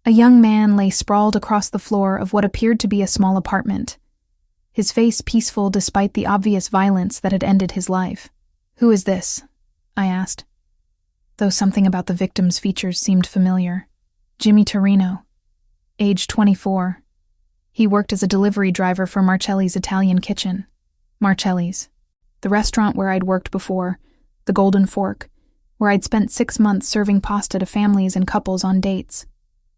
A young man lay sprawled across the floor of what appeared to be a small apartment, his face peaceful despite the obvious violence that had ended his life. "Who is this?" I asked, though something about the victim's features seemed familiar. "Jimmy Torino, age 24. He worked as a delivery driver for Marcelli's Italian Kitchen." Marcelli's, the restaurant where I'd worked before, the Golden Fork, where I'd spent 6 months serving pasta to families and couples on dates.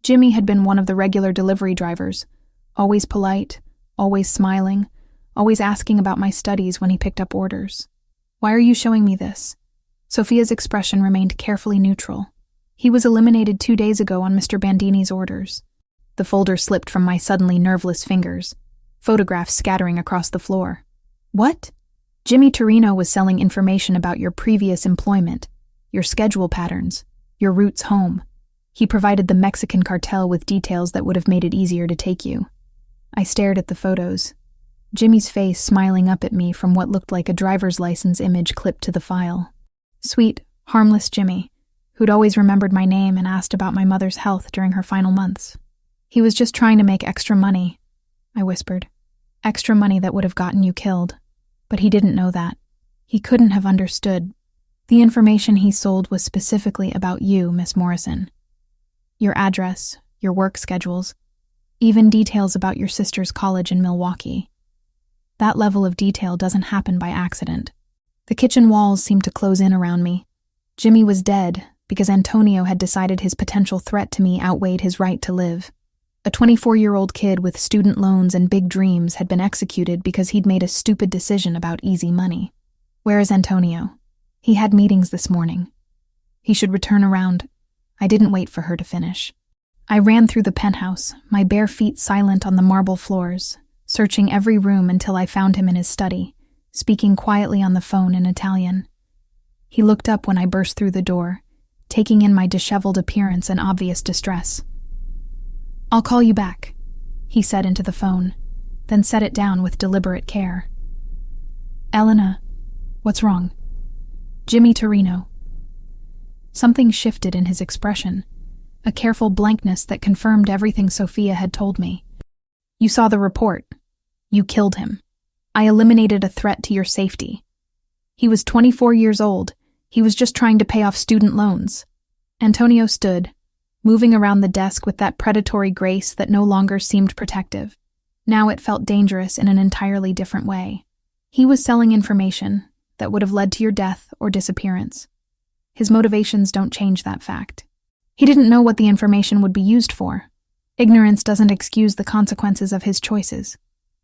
Jimmy had been one of the regular delivery drivers, always polite, always smiling, always asking about my studies when he picked up orders. "Why are you showing me this?" Sophia's expression remained carefully neutral. "He was eliminated 2 days ago on Mr. Bandini's orders." The folder slipped from my suddenly nerveless fingers, photographs scattering across the floor. "What?" "Jimmy Torino was selling information about your previous employment, your schedule patterns, your routes home. He provided the Mexican cartel with details that would have made it easier to take you." I stared at the photos, Jimmy's face smiling up at me from what looked like a driver's license image clipped to the file. Sweet, harmless Jimmy, who'd always remembered my name and asked about my mother's health during her final months. "He was just trying to make extra money," I whispered. "Extra money that would have gotten you killed." But he didn't know that. He couldn't have understood. The information he sold was specifically about you, Miss Morrison. Your address, your work schedules, even details about your sister's college in Milwaukee. That level of detail doesn't happen by accident. The kitchen walls seemed to close in around me. Jimmy was dead because Antonio had decided his potential threat to me outweighed his right to live. A 24-year-old kid with student loans and big dreams had been executed because he'd made a stupid decision about easy money. Where is Antonio? He had meetings this morning. He should return around. I didn't wait for her to finish. I ran through the penthouse, my bare feet silent on the marble floors, searching every room until I found him in his study, speaking quietly on the phone in Italian. He looked up when I burst through the door, taking in my disheveled appearance and obvious distress. "I'll call you back," he said into the phone, then set it down with deliberate care. "Elena, what's wrong?" "Jimmy Torino." Something shifted in his expression, a careful blankness that confirmed everything Sophia had told me. "You saw the report. You killed him. I eliminated a threat to your safety. He was 24 years old. He was just trying to pay off student loans." Antonio stood, moving around the desk with that predatory grace that no longer seemed protective. Now it felt dangerous in an entirely different way. He was selling information that would have led to your death or disappearance. His motivations don't change that fact. He didn't know what the information would be used for. Ignorance doesn't excuse the consequences of his choices.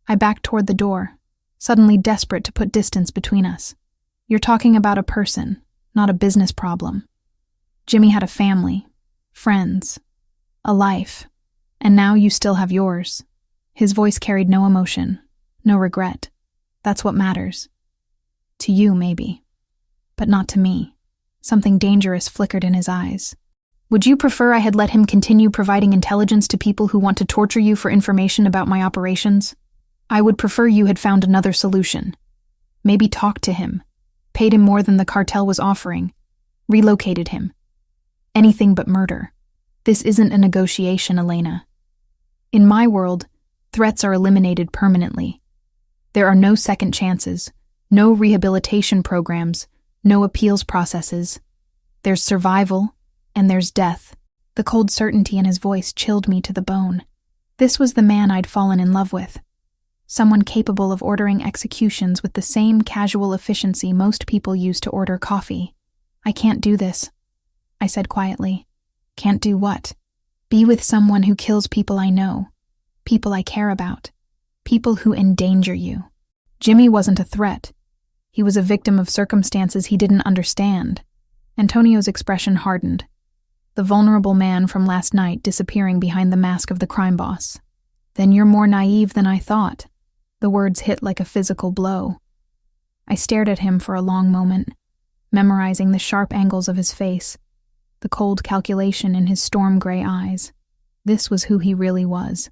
I backed toward the door, suddenly desperate to put distance between us. "You're talking about a person, not a business problem. Jimmy had a family, friends, a life, and now you still have yours." His voice carried no emotion, no regret. "That's what matters. To you, maybe, but not to me." Something dangerous flickered in his eyes. Would you prefer I had let him continue providing intelligence to people who want to torture you for information about my operations? I would prefer you had found another solution. Maybe talked to him, paid him more than the cartel was offering, relocated him. Anything but murder. This isn't a negotiation, Elena. In my world, threats are eliminated permanently. There are no second chances, no rehabilitation programs, no appeals processes. There's survival, and there's death. The cold certainty in his voice chilled me to the bone. This was the man I'd fallen in love with. Someone capable of ordering executions with the same casual efficiency most people use to order coffee. I can't do this, I said quietly. Can't do what? Be with someone who kills people I know, people I care about, people who endanger you. Jimmy wasn't a threat. He was a victim of circumstances he didn't understand. Antonio's expression hardened. The vulnerable man from last night disappearing behind the mask of the crime boss. Then you're more naive than I thought. The words hit like a physical blow. I stared at him for a long moment, memorizing the sharp angles of his face, the cold calculation in his storm-gray eyes. This was who he really was.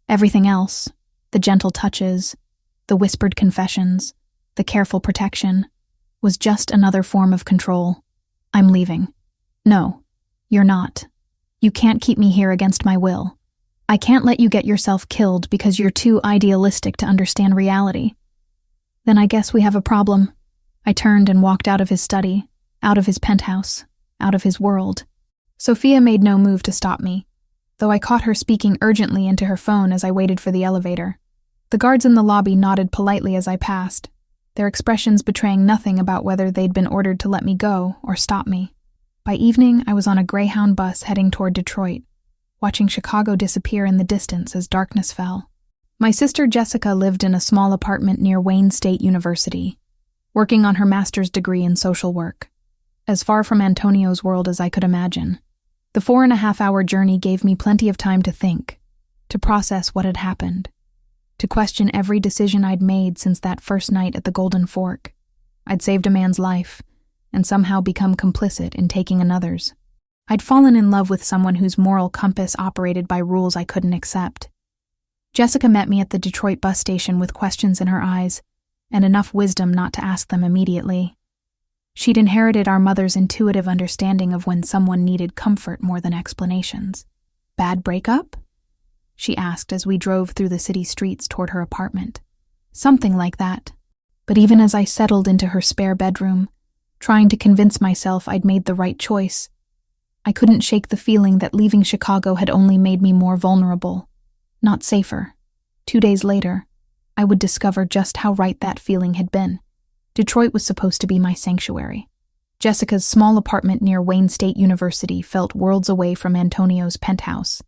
Everything else, the gentle touches, the whispered confessions, the careful protection, was just another form of control. I'm leaving. No, you're not. You can't keep me here against my will. I can't let you get yourself killed because you're too idealistic to understand reality. Then I guess we have a problem. I turned and walked out of his study, out of his penthouse, out of his world. Sophia made no move to stop me, though I caught her speaking urgently into her phone as I waited for the elevator. The guards in the lobby nodded politely as I passed, their expressions betraying nothing about whether they'd been ordered to let me go or stop me. By evening, I was on a Greyhound bus heading toward Detroit, watching Chicago disappear in the distance as darkness fell. My sister Jessica lived in a small apartment near Wayne State University, working on her master's degree in social work, as far from Antonio's world as I could imagine. The 4.5-hour journey gave me plenty of time to think, to process what had happened, to question every decision I'd made since that first night at the Golden Fork. I'd saved a man's life, and somehow become complicit in taking another's. I'd fallen in love with someone whose moral compass operated by rules I couldn't accept. Jessica met me at the Detroit bus station with questions in her eyes, and enough wisdom not to ask them immediately. She'd inherited our mother's intuitive understanding of when someone needed comfort more than explanations. Bad breakup? She asked as we drove through the city streets toward her apartment. Something like that. But even as I settled into her spare bedroom, trying to convince myself I'd made the right choice, I couldn't shake the feeling that leaving Chicago had only made me more vulnerable, not safer. 2 days later, I would discover just how right that feeling had been. Detroit was supposed to be my sanctuary. Jessica's small apartment near Wayne State University felt worlds away from Antonio's penthouse,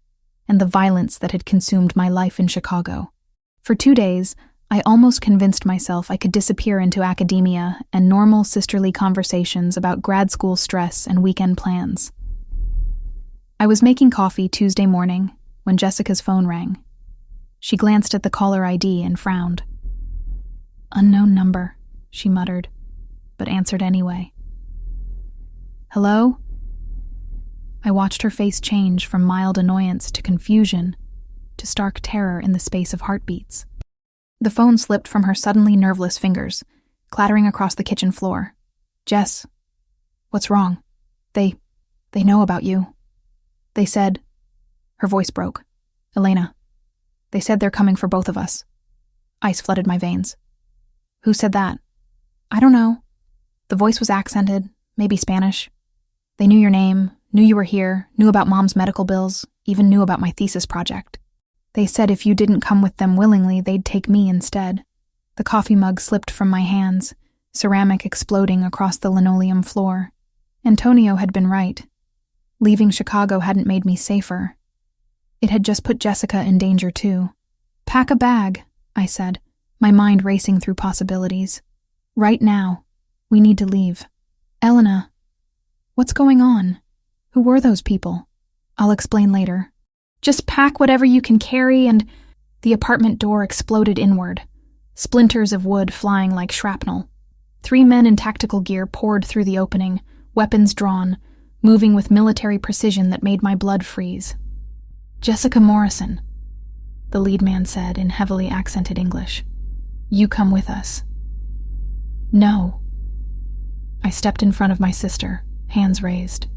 and the violence that had consumed my life in Chicago. For 2 days, I almost convinced myself I could disappear into academia and normal sisterly conversations about grad school stress and weekend plans. I was making coffee Tuesday morning when Jessica's phone rang. She glanced at the caller ID and frowned. "Unknown number," she muttered, but answered anyway. "Hello?" I watched her face change from mild annoyance to confusion to stark terror in the space of heartbeats. The phone slipped from her suddenly nerveless fingers, clattering across the kitchen floor. "Jess, what's wrong? They know about you. They said..." Her voice broke. "Elena, they said they're coming for both of us." Ice flooded my veins. "Who said that?" "I don't know." The voice was accented, maybe Spanish. "They knew your name, knew you were here, knew about Mom's medical bills, even knew about my thesis project. They said if you didn't come with them willingly, they'd take me instead." The coffee mug slipped from my hands, ceramic exploding across the linoleum floor. Antonio had been right. Leaving Chicago hadn't made me safer. It had just put Jessica in danger too. "Pack a bag," I said, my mind racing through possibilities. "Right now. We need to leave." "Elena, what's going on? Who were those people?" "I'll explain later." "Just pack whatever you can carry and..." The apartment door exploded inward, splinters of wood flying like shrapnel. 3 men in tactical gear poured through the opening, weapons drawn, moving with military precision that made my blood freeze. "Jessica Morrison," the lead man said in heavily accented English. "You come with us." "No." I stepped in front of my sister, hands raised.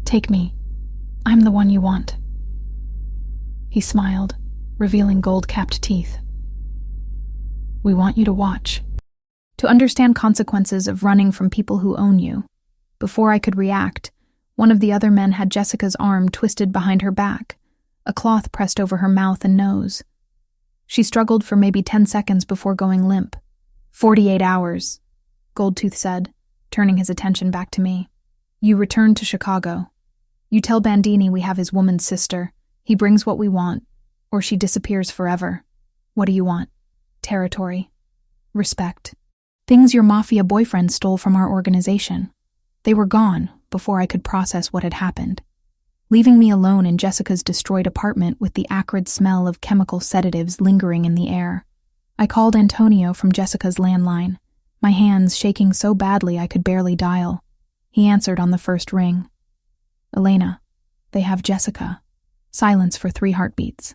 "Take me. I'm the one you want." He smiled, revealing gold-capped teeth. "We want you to watch. To understand consequences of running from people who own you." Before I could react, one of the other men had Jessica's arm twisted behind her back, a cloth pressed over her mouth and nose. She struggled for maybe 10 seconds before going limp. 48 hours, Goldtooth said, turning his attention back to me. "You return to Chicago. You tell Bandini we have his woman's sister. He brings what we want, or she disappears forever. What do you want? Territory. Respect. Things your Mafia boyfriend stole from our organization. They were gone before I could process what had happened, leaving me alone in Jessica's destroyed apartment with the acrid smell of chemical sedatives lingering in the air. I called Antonio from Jessica's landline, my hands shaking so badly I could barely dial. He answered on the first ring. "Elena, they have Jessica." Silence for 3 heartbeats.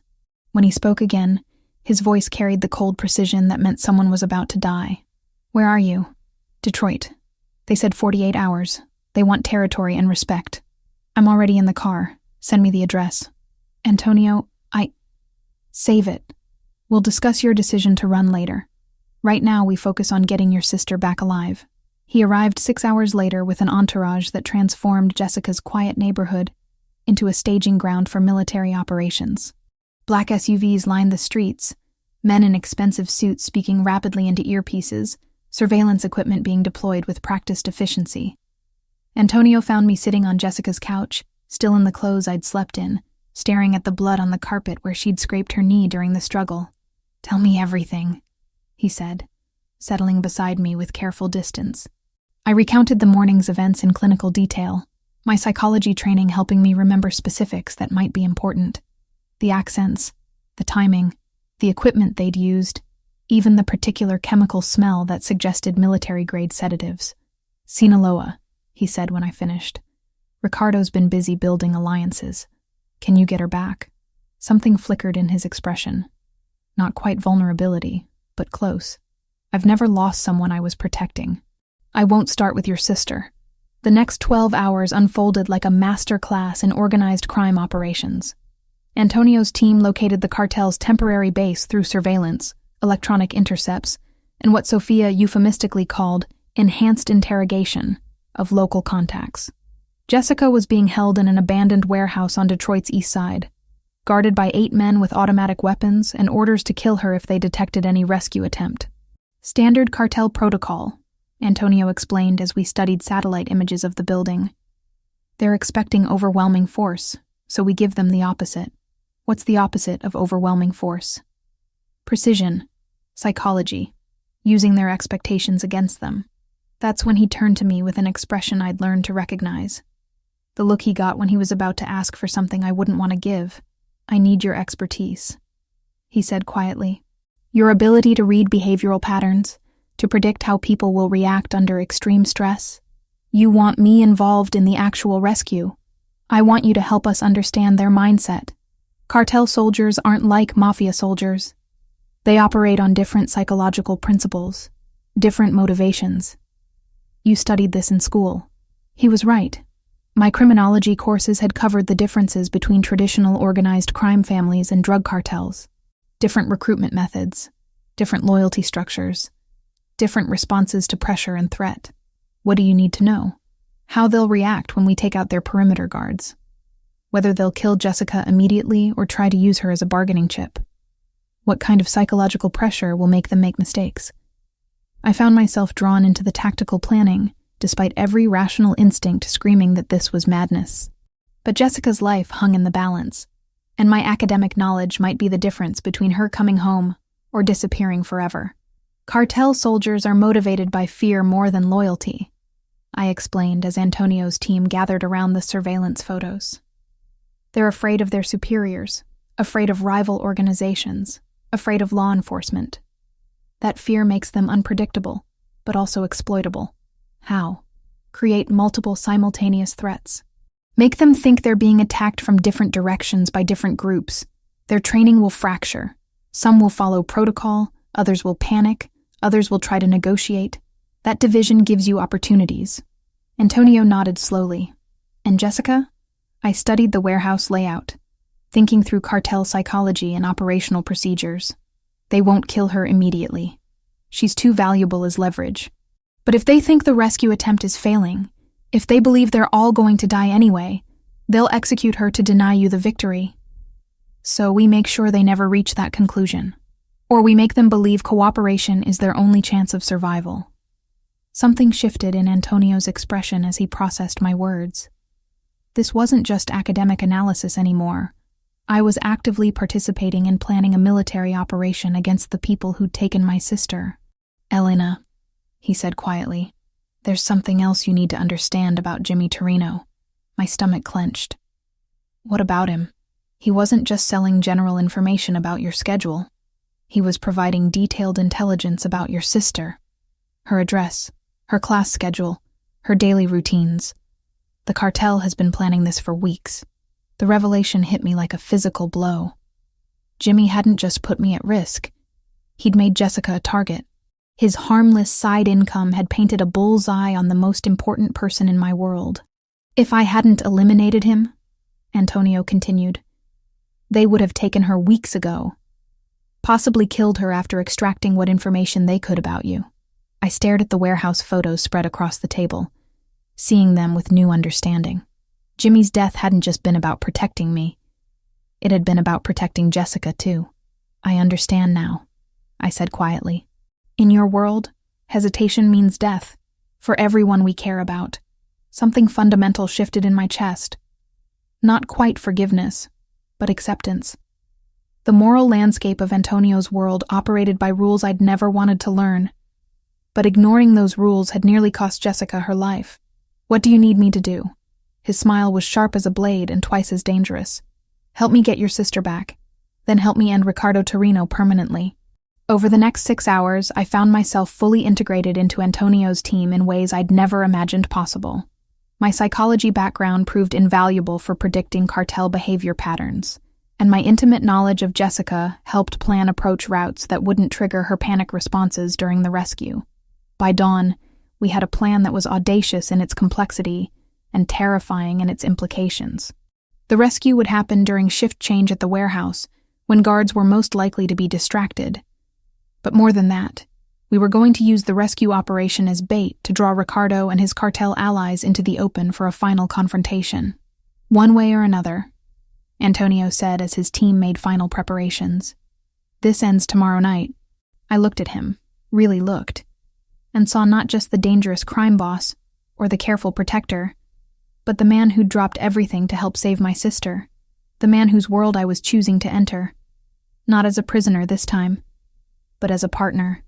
When he spoke again, his voice carried the cold precision that meant someone was about to die. "Where are you?" "Detroit. They said 48 hours. They want territory and respect." "I'm already in the car. Send me the address." "Antonio, Save it. We'll discuss your decision to run later. Right now we focus on getting your sister back alive." He arrived 6 hours later with an entourage that transformed Jessica's quiet neighborhood into a staging ground for military operations. Black SUVs lined the streets, men in expensive suits speaking rapidly into earpieces, surveillance equipment being deployed with practiced efficiency. Antonio found me sitting on Jessica's couch, still in the clothes I'd slept in, staring at the blood on the carpet where she'd scraped her knee during the struggle. "Tell me everything," he said, settling beside me with careful distance. I recounted the morning's events in clinical detail, my psychology training helping me remember specifics that might be important. The accents, the timing, the equipment they'd used, even the particular chemical smell that suggested military-grade sedatives. "Sinaloa," he said when I finished. "Ricardo's been busy building alliances. Can you get her back?" Something flickered in his expression. Not quite vulnerability, but close. "I've never lost someone I was protecting. I won't start with your sister." The next 12 hours unfolded like a master class in organized crime operations. Antonio's team located the cartel's temporary base through surveillance, electronic intercepts, and what Sophia euphemistically called enhanced interrogation of local contacts. Jessica was being held in an abandoned warehouse on Detroit's east side, guarded by 8 men with automatic weapons and orders to kill her if they detected any rescue attempt. "Standard cartel protocol," Antonio explained as we studied satellite images of the building. "They're expecting overwhelming force, so we give them the opposite." "What's the opposite of overwhelming force?" "Precision, psychology, using their expectations against them." That's when he turned to me with an expression I'd learned to recognize. The look he got when he was about to ask for something I wouldn't want to give. "I need your expertise," he said quietly. "Your ability to read behavioral patterns, to predict how people will react under extreme stress. You want me involved in the actual rescue. I want you to help us understand their mindset. Cartel soldiers aren't like Mafia soldiers. They operate on different psychological principles, different motivations. You studied this in school." He was right. My criminology courses had covered the differences between traditional organized crime families and drug cartels. Different recruitment methods, different loyalty structures, different responses to pressure and threat. What do you need to know? How they'll react when we take out their perimeter guards. Whether they'll kill Jessica immediately or try to use her as a bargaining chip. What kind of psychological pressure will make them make mistakes? I found myself drawn into the tactical planning, despite every rational instinct screaming that this was madness. But Jessica's life hung in the balance, and my academic knowledge might be the difference between her coming home or disappearing forever. Cartel soldiers are motivated by fear more than loyalty, I explained as Antonio's team gathered around the surveillance photos. They're afraid of their superiors, afraid of rival organizations, afraid of law enforcement. That fear makes them unpredictable, but also exploitable. How? Create multiple simultaneous threats. Make them think they're being attacked from different directions by different groups. Their training will fracture. Some will follow protocol, others will panic, others will try to negotiate. That division gives you opportunities. Antonio nodded slowly. And Jessica? I studied the warehouse layout, thinking through cartel psychology and operational procedures. They won't kill her immediately. She's too valuable as leverage. But if they think the rescue attempt is failing, if they believe they're all going to die anyway, they'll execute her to deny you the victory. So we make sure they never reach that conclusion. Or we make them believe cooperation is their only chance of survival. Something shifted in Antonio's expression as he processed my words. This wasn't just academic analysis anymore. I was actively participating in planning a military operation against the people who'd taken my sister. Elena, he said quietly, there's something else you need to understand about Jimmy Torino. My stomach clenched. What about him? He wasn't just selling general information about your schedule. He was providing detailed intelligence about your sister, her address, her class schedule, her daily routines. The cartel has been planning this for weeks. The revelation hit me like a physical blow. Jimmy hadn't just put me at risk. He'd made Jessica a target. His harmless side income had painted a bullseye on the most important person in my world. If I hadn't eliminated him, Antonio continued, they would have taken her weeks ago. Possibly killed her after extracting what information they could about you. I stared at the warehouse photos spread across the table, seeing them with new understanding. Jimmy's death hadn't just been about protecting me. It had been about protecting Jessica, too. I understand now, I said quietly. In your world, hesitation means death, for everyone we care about. Something fundamental shifted in my chest. Not quite forgiveness, but acceptance. The moral landscape of Antonio's world operated by rules I'd never wanted to learn. But ignoring those rules had nearly cost Jessica her life. What do you need me to do? His smile was sharp as a blade and twice as dangerous. Help me get your sister back. Then help me end Ricardo Torino permanently. Over the next 6 hours, I found myself fully integrated into Antonio's team in ways I'd never imagined possible. My psychology background proved invaluable for predicting cartel behavior patterns, and my intimate knowledge of Jessica helped plan approach routes that wouldn't trigger her panic responses during the rescue. By dawn, we had a plan that was audacious in its complexity and terrifying in its implications. The rescue would happen during shift change at the warehouse, when guards were most likely to be distracted. But more than that, we were going to use the rescue operation as bait to draw Ricardo and his cartel allies into the open for a final confrontation. One way or another, Antonio said as his team made final preparations. This ends tomorrow night. I looked at him, really looked, and saw not just the dangerous crime boss or the careful protector, but the man who'd dropped everything to help save my sister, the man whose world I was choosing to enter. Not as a prisoner this time, but as a partner.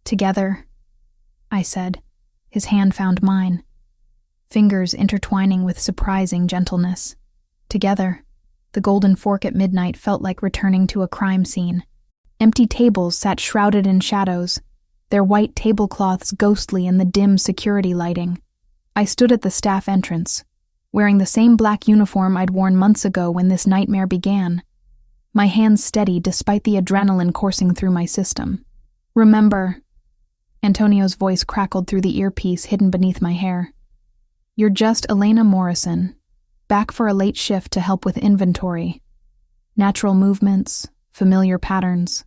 Together, I said. His hand found mine, fingers intertwining with surprising gentleness. Together, the golden fork at midnight felt like returning to a crime scene. Empty tables sat shrouded in shadows, their white tablecloths ghostly in the dim security lighting. I stood at the staff entrance, wearing the same black uniform I'd worn months ago when this nightmare began, my hands steady despite the adrenaline coursing through my system. Remember, Antonio's voice crackled through the earpiece hidden beneath my hair. You're just Elena Morrison, back for a late shift to help with inventory. Natural movements, familiar patterns.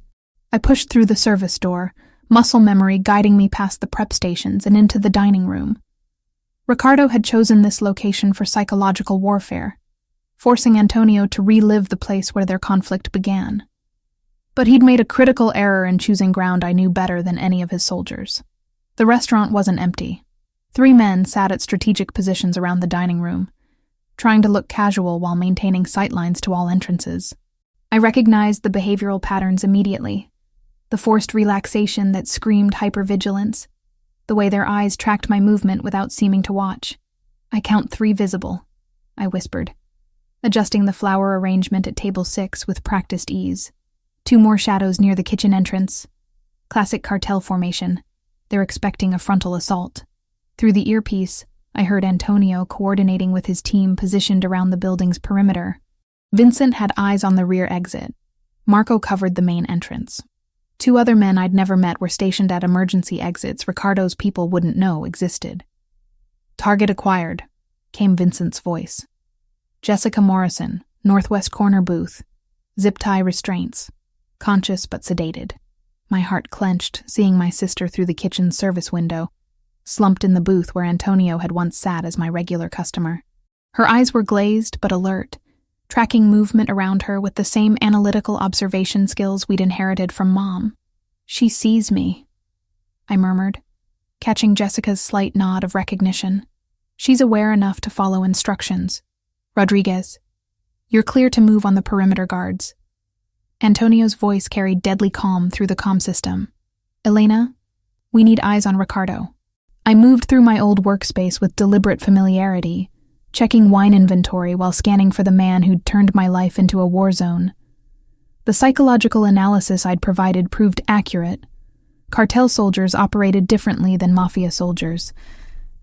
I pushed through the service door, muscle memory guiding me past the prep stations and into the dining room. Ricardo had chosen this location for psychological warfare, forcing Antonio to relive the place where their conflict began. But he'd made a critical error in choosing ground I knew better than any of his soldiers. The restaurant wasn't empty. 3 men sat at strategic positions around the dining room, trying to look casual while maintaining sightlines to all entrances. I recognized the behavioral patterns immediately. The forced relaxation that screamed hypervigilance, the way their eyes tracked my movement without seeming to watch. I count 3 visible, I whispered, adjusting the flower arrangement at table 6 with practiced ease. 2 more shadows near the kitchen entrance. Classic cartel formation. They're expecting a frontal assault. Through the earpiece, I heard Antonio coordinating with his team positioned around the building's perimeter. Vincent had eyes on the rear exit. Marco covered the main entrance. 2 other men I'd never met were stationed at emergency exits Ricardo's people wouldn't know existed. "Target acquired," came Vincent's voice. "Jessica Morrison, northwest corner booth. Zip tie restraints. Conscious but sedated." My heart clenched, seeing my sister through the kitchen service window, slumped in the booth where Antonio had once sat as my regular customer. Her eyes were glazed but alert, tracking movement around her with the same analytical observation skills we'd inherited from Mom. "She sees me," I murmured, catching Jessica's slight nod of recognition. "She's aware enough to follow instructions. Rodriguez, you're clear to move on the perimeter guards." Antonio's voice carried deadly calm through the comm system. "Elena, we need eyes on Ricardo." I moved through my old workspace with deliberate familiarity, checking wine inventory while scanning for the man who'd turned my life into a war zone. The psychological analysis I'd provided proved accurate. Cartel soldiers operated differently than Mafia soldiers,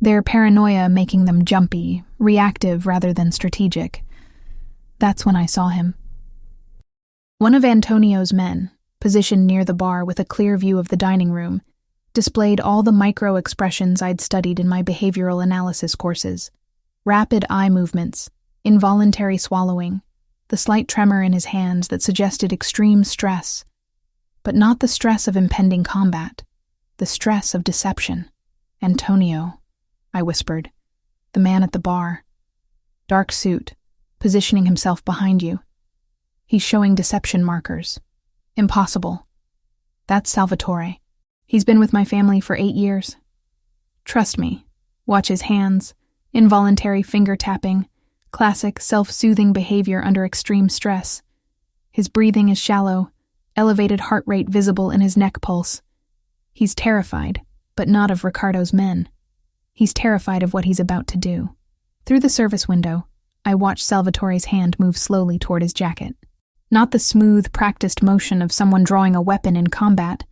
their paranoia making them jumpy, reactive rather than strategic. That's when I saw him. One of Antonio's men, positioned near the bar with a clear view of the dining room, displayed all the micro-expressions I'd studied in my behavioral analysis courses. Rapid eye movements, involuntary swallowing, the slight tremor in his hands that suggested extreme stress, but not the stress of impending combat, the stress of deception. "Antonio," I whispered, "the man at the bar. Dark suit, positioning himself behind you. He's showing deception markers. Impossible. That's Salvatore. He's been with my family for 8 years. Trust me. Watch his hands, involuntary finger tapping, classic self-soothing behavior under extreme stress. His breathing is shallow, elevated heart rate visible in his neck pulse. He's terrified, but not of Ricardo's men. He's terrified of what he's about to do." Through the service window, I watched Salvatore's hand move slowly toward his jacket. Not the smooth, practiced motion of someone drawing a weapon in combat,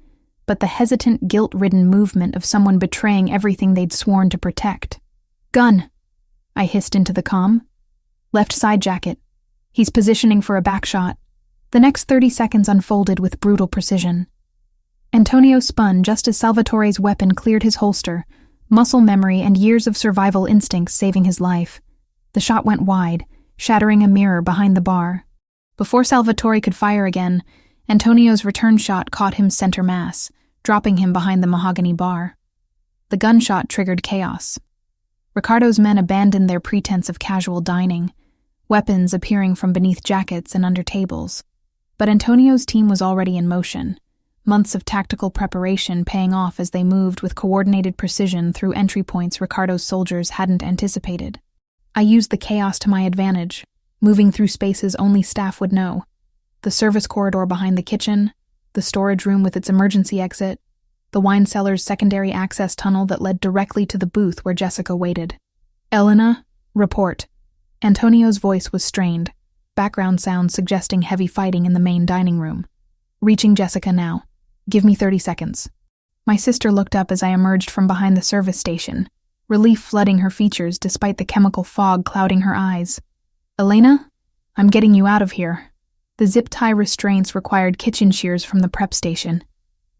but the hesitant, guilt-ridden movement of someone betraying everything they'd sworn to protect. "Gun," I hissed into the comm. "Left side jacket. He's positioning for a back shot." The next 30 seconds unfolded with brutal precision. Antonio spun just as Salvatore's weapon cleared his holster, muscle memory and years of survival instincts saving his life. The shot went wide, shattering a mirror behind the bar. Before Salvatore could fire again, Antonio's return shot caught him center mass, dropping him behind the mahogany bar. The gunshot triggered chaos. Ricardo's men abandoned their pretense of casual dining, weapons appearing from beneath jackets and under tables. But Antonio's team was already in motion, months of tactical preparation paying off as they moved with coordinated precision through entry points Ricardo's soldiers hadn't anticipated. I used the chaos to my advantage, moving through spaces only staff would know. The service corridor behind the kitchen, the storage room with its emergency exit, the wine cellar's secondary access tunnel that led directly to the booth where Jessica waited. "Elena, report." Antonio's voice was strained, background sounds suggesting heavy fighting in the main dining room. "Reaching Jessica now. Give me 30 seconds. My sister looked up as I emerged from behind the service station, relief flooding her features despite the chemical fog clouding her eyes. "Elena, I'm getting you out of here." The zip tie restraints required kitchen shears from the prep station.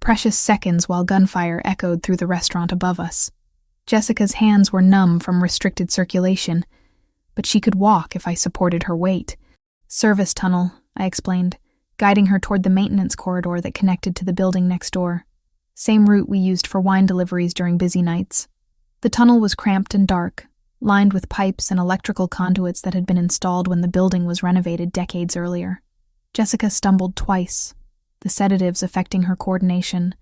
Precious seconds while gunfire echoed through the restaurant above us. Jessica's hands were numb from restricted circulation, but she could walk if I supported her weight. "Service tunnel," I explained, guiding her toward the maintenance corridor that connected to the building next door. Same route we used for wine deliveries during busy nights. The tunnel was cramped and dark, lined with pipes and electrical conduits that had been installed when the building was renovated decades earlier. Jessica stumbled twice, the sedatives affecting her coordination,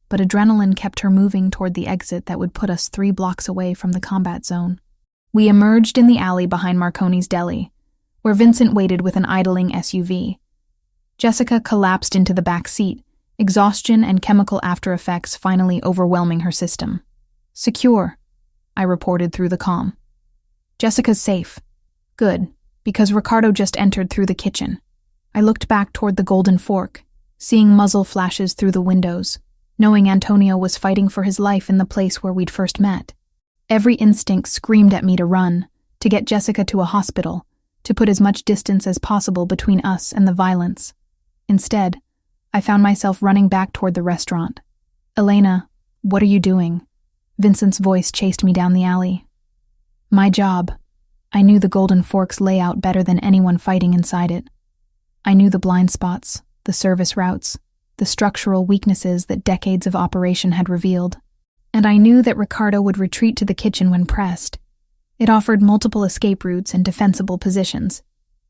but adrenaline kept her moving toward the exit that would put us 3 blocks away from the combat zone. We emerged in the alley behind Marconi's Deli, where Vincent waited with an idling SUV. Jessica collapsed into the back seat, exhaustion and chemical aftereffects finally overwhelming her system. "Secure," I reported through the comm. "Jessica's safe." "Good, because Ricardo just entered through the kitchen." I looked back toward the Golden Fork, seeing muzzle flashes through the windows, knowing Antonio was fighting for his life in the place where we'd first met. Every instinct screamed at me to run, to get Jessica to a hospital, to put as much distance as possible between us and the violence. Instead, I found myself running back toward the restaurant. "Elena, what are you doing?" Vincent's voice chased me down the alley. "My job." I knew the Golden Forks layout better than anyone fighting inside it. I knew the blind spots, the service routes, the structural weaknesses that decades of operation had revealed. And I knew that Ricardo would retreat to the kitchen when pressed. It offered multiple escape routes and defensible positions.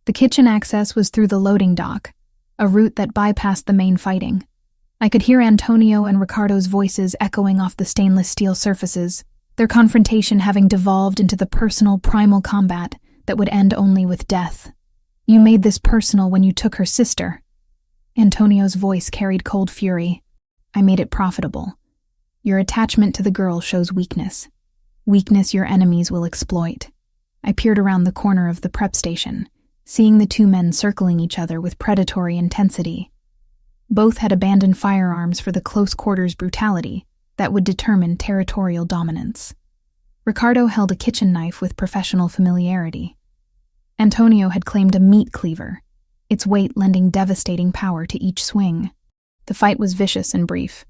The kitchen access was through the loading dock, a route that bypassed the main fighting. I could hear Antonio and Ricardo's voices echoing off the stainless steel surfaces, their confrontation having devolved into the personal, primal combat that would end only with death. "You made this personal when you took her sister." Antonio's voice carried cold fury. "I made it profitable. Your attachment to the girl shows weakness. Weakness your enemies will exploit." I peered around the corner of the prep station, seeing the two men circling each other with predatory intensity. Both had abandoned firearms for the close-quarters brutality that would determine territorial dominance. Ricardo held a kitchen knife with professional familiarity. Antonio had claimed a meat cleaver, its weight lending devastating power to each swing. The fight was vicious and brief.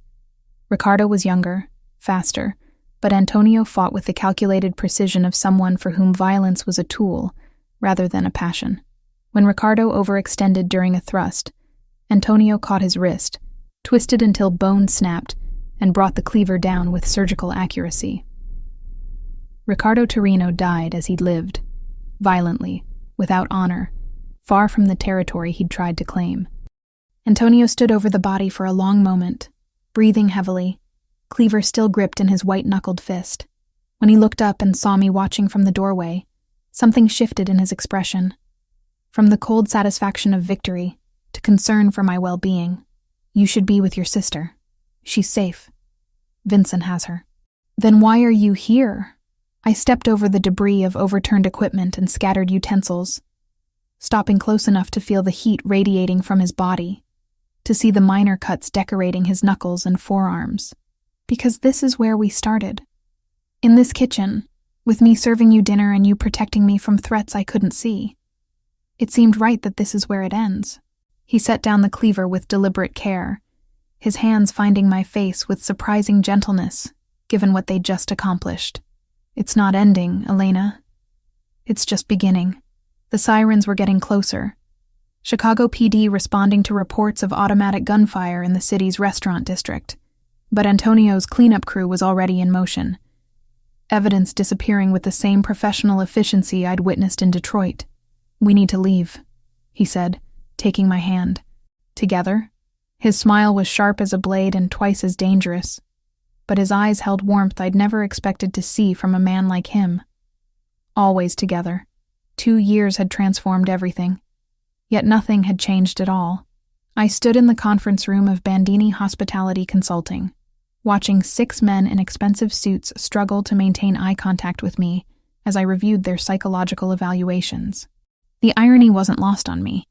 Ricardo was younger, faster, but Antonio fought with the calculated precision of someone for whom violence was a tool rather than a passion. When Ricardo overextended during a thrust, Antonio caught his wrist, twisted until bone snapped, and brought the cleaver down with surgical accuracy. Ricardo Torino died as he'd lived, violently, without honor, far from the territory he'd tried to claim. Antonio stood over the body for a long moment, breathing heavily, cleaver still gripped in his white-knuckled fist. When he looked up and saw me watching from the doorway, something shifted in his expression. From the cold satisfaction of victory to concern for my well-being. "You should be with your sister. She's safe. Vincent has her." "Then why are you here?" I stepped over the debris of overturned equipment and scattered utensils, stopping close enough to feel the heat radiating from his body, to see the minor cuts decorating his knuckles and forearms. "Because this is where we started. In this kitchen, with me serving you dinner and you protecting me from threats I couldn't see. It seemed right that this is where it ends." He set down the cleaver with deliberate care, his hands finding my face with surprising gentleness, given what they'd just accomplished. "It's not ending, Elena. It's just beginning." The sirens were getting closer. Chicago PD responding to reports of automatic gunfire in the city's restaurant district. But Antonio's cleanup crew was already in motion. Evidence disappearing with the same professional efficiency I'd witnessed in Detroit. "We need to leave," he said, taking my hand. "Together?" His smile was sharp as a blade and twice as dangerous, but his eyes held warmth I'd never expected to see from a man like him. Always together. 2 years had transformed everything, yet nothing had changed at all. I stood in the conference room of Bandini Hospitality Consulting, watching 6 men in expensive suits struggle to maintain eye contact with me as I reviewed their psychological evaluations. The irony wasn't lost on me.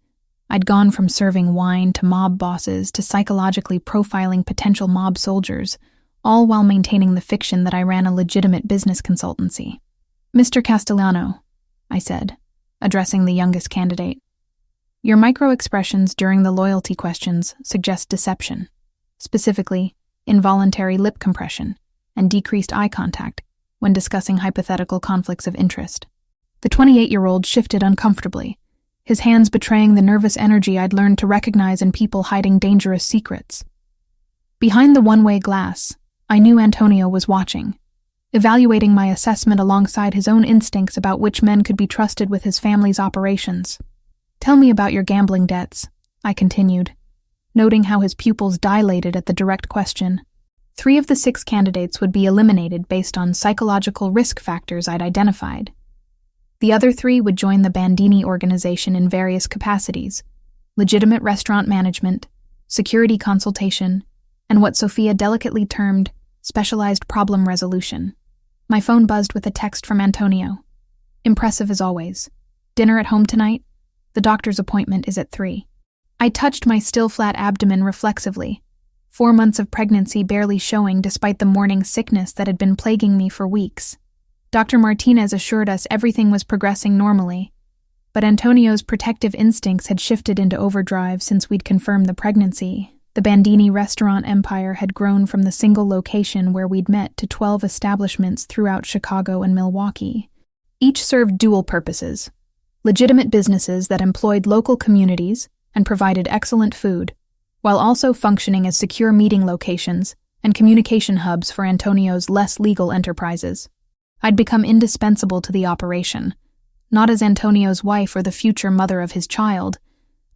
I'd gone from serving wine to mob bosses to psychologically profiling potential mob soldiers, all while maintaining the fiction that I ran a legitimate business consultancy. "Mr. Castellano," I said, addressing the youngest candidate, "your micro-expressions during the loyalty questions suggest deception, specifically involuntary lip compression and decreased eye contact when discussing hypothetical conflicts of interest." The 28-year-old shifted uncomfortably, his hands betraying the nervous energy I'd learned to recognize in people hiding dangerous secrets. Behind the one-way glass, I knew Antonio was watching, evaluating my assessment alongside his own instincts about which men could be trusted with his family's operations. "Tell me about your gambling debts," I continued, noting how his pupils dilated at the direct question. 3 of the 6 candidates would be eliminated based on psychological risk factors I'd identified. The other 3 would join the Bandini organization in various capacities: legitimate restaurant management, security consultation, and what Sophia delicately termed specialized problem resolution. My phone buzzed with a text from Antonio. "Impressive as always. Dinner at home tonight? The doctor's appointment is at 3. I touched my still flat abdomen reflexively, 4 months of pregnancy barely showing despite the morning sickness that had been plaguing me for weeks. Dr. Martinez assured us everything was progressing normally, but Antonio's protective instincts had shifted into overdrive since we'd confirmed the pregnancy. The Bandini restaurant empire had grown from the single location where we'd met to 12 establishments throughout Chicago and Milwaukee. Each served dual purposes: legitimate businesses that employed local communities and provided excellent food, while also functioning as secure meeting locations and communication hubs for Antonio's less legal enterprises. I'd become indispensable to the operation, not as Antonio's wife or the future mother of his child,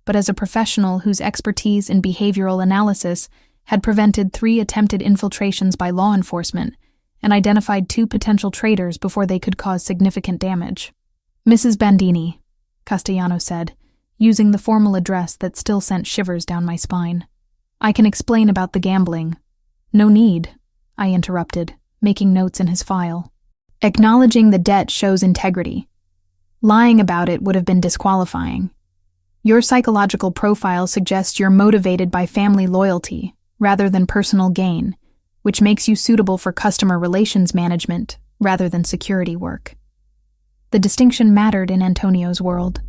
but as a professional whose expertise in behavioral analysis had prevented 3 attempted infiltrations by law enforcement and identified 2 potential traitors before they could cause significant damage. "Mrs. Bandini," Castellano said, using the formal address that still sent shivers down my spine. "I can explain about the gambling." "No need," I interrupted, making notes in his file. "Acknowledging the debt shows integrity. Lying about it would have been disqualifying. Your psychological profile suggests you're motivated by family loyalty rather than personal gain, which makes you suitable for customer relations management rather than security work." The distinction mattered in Antonio's world.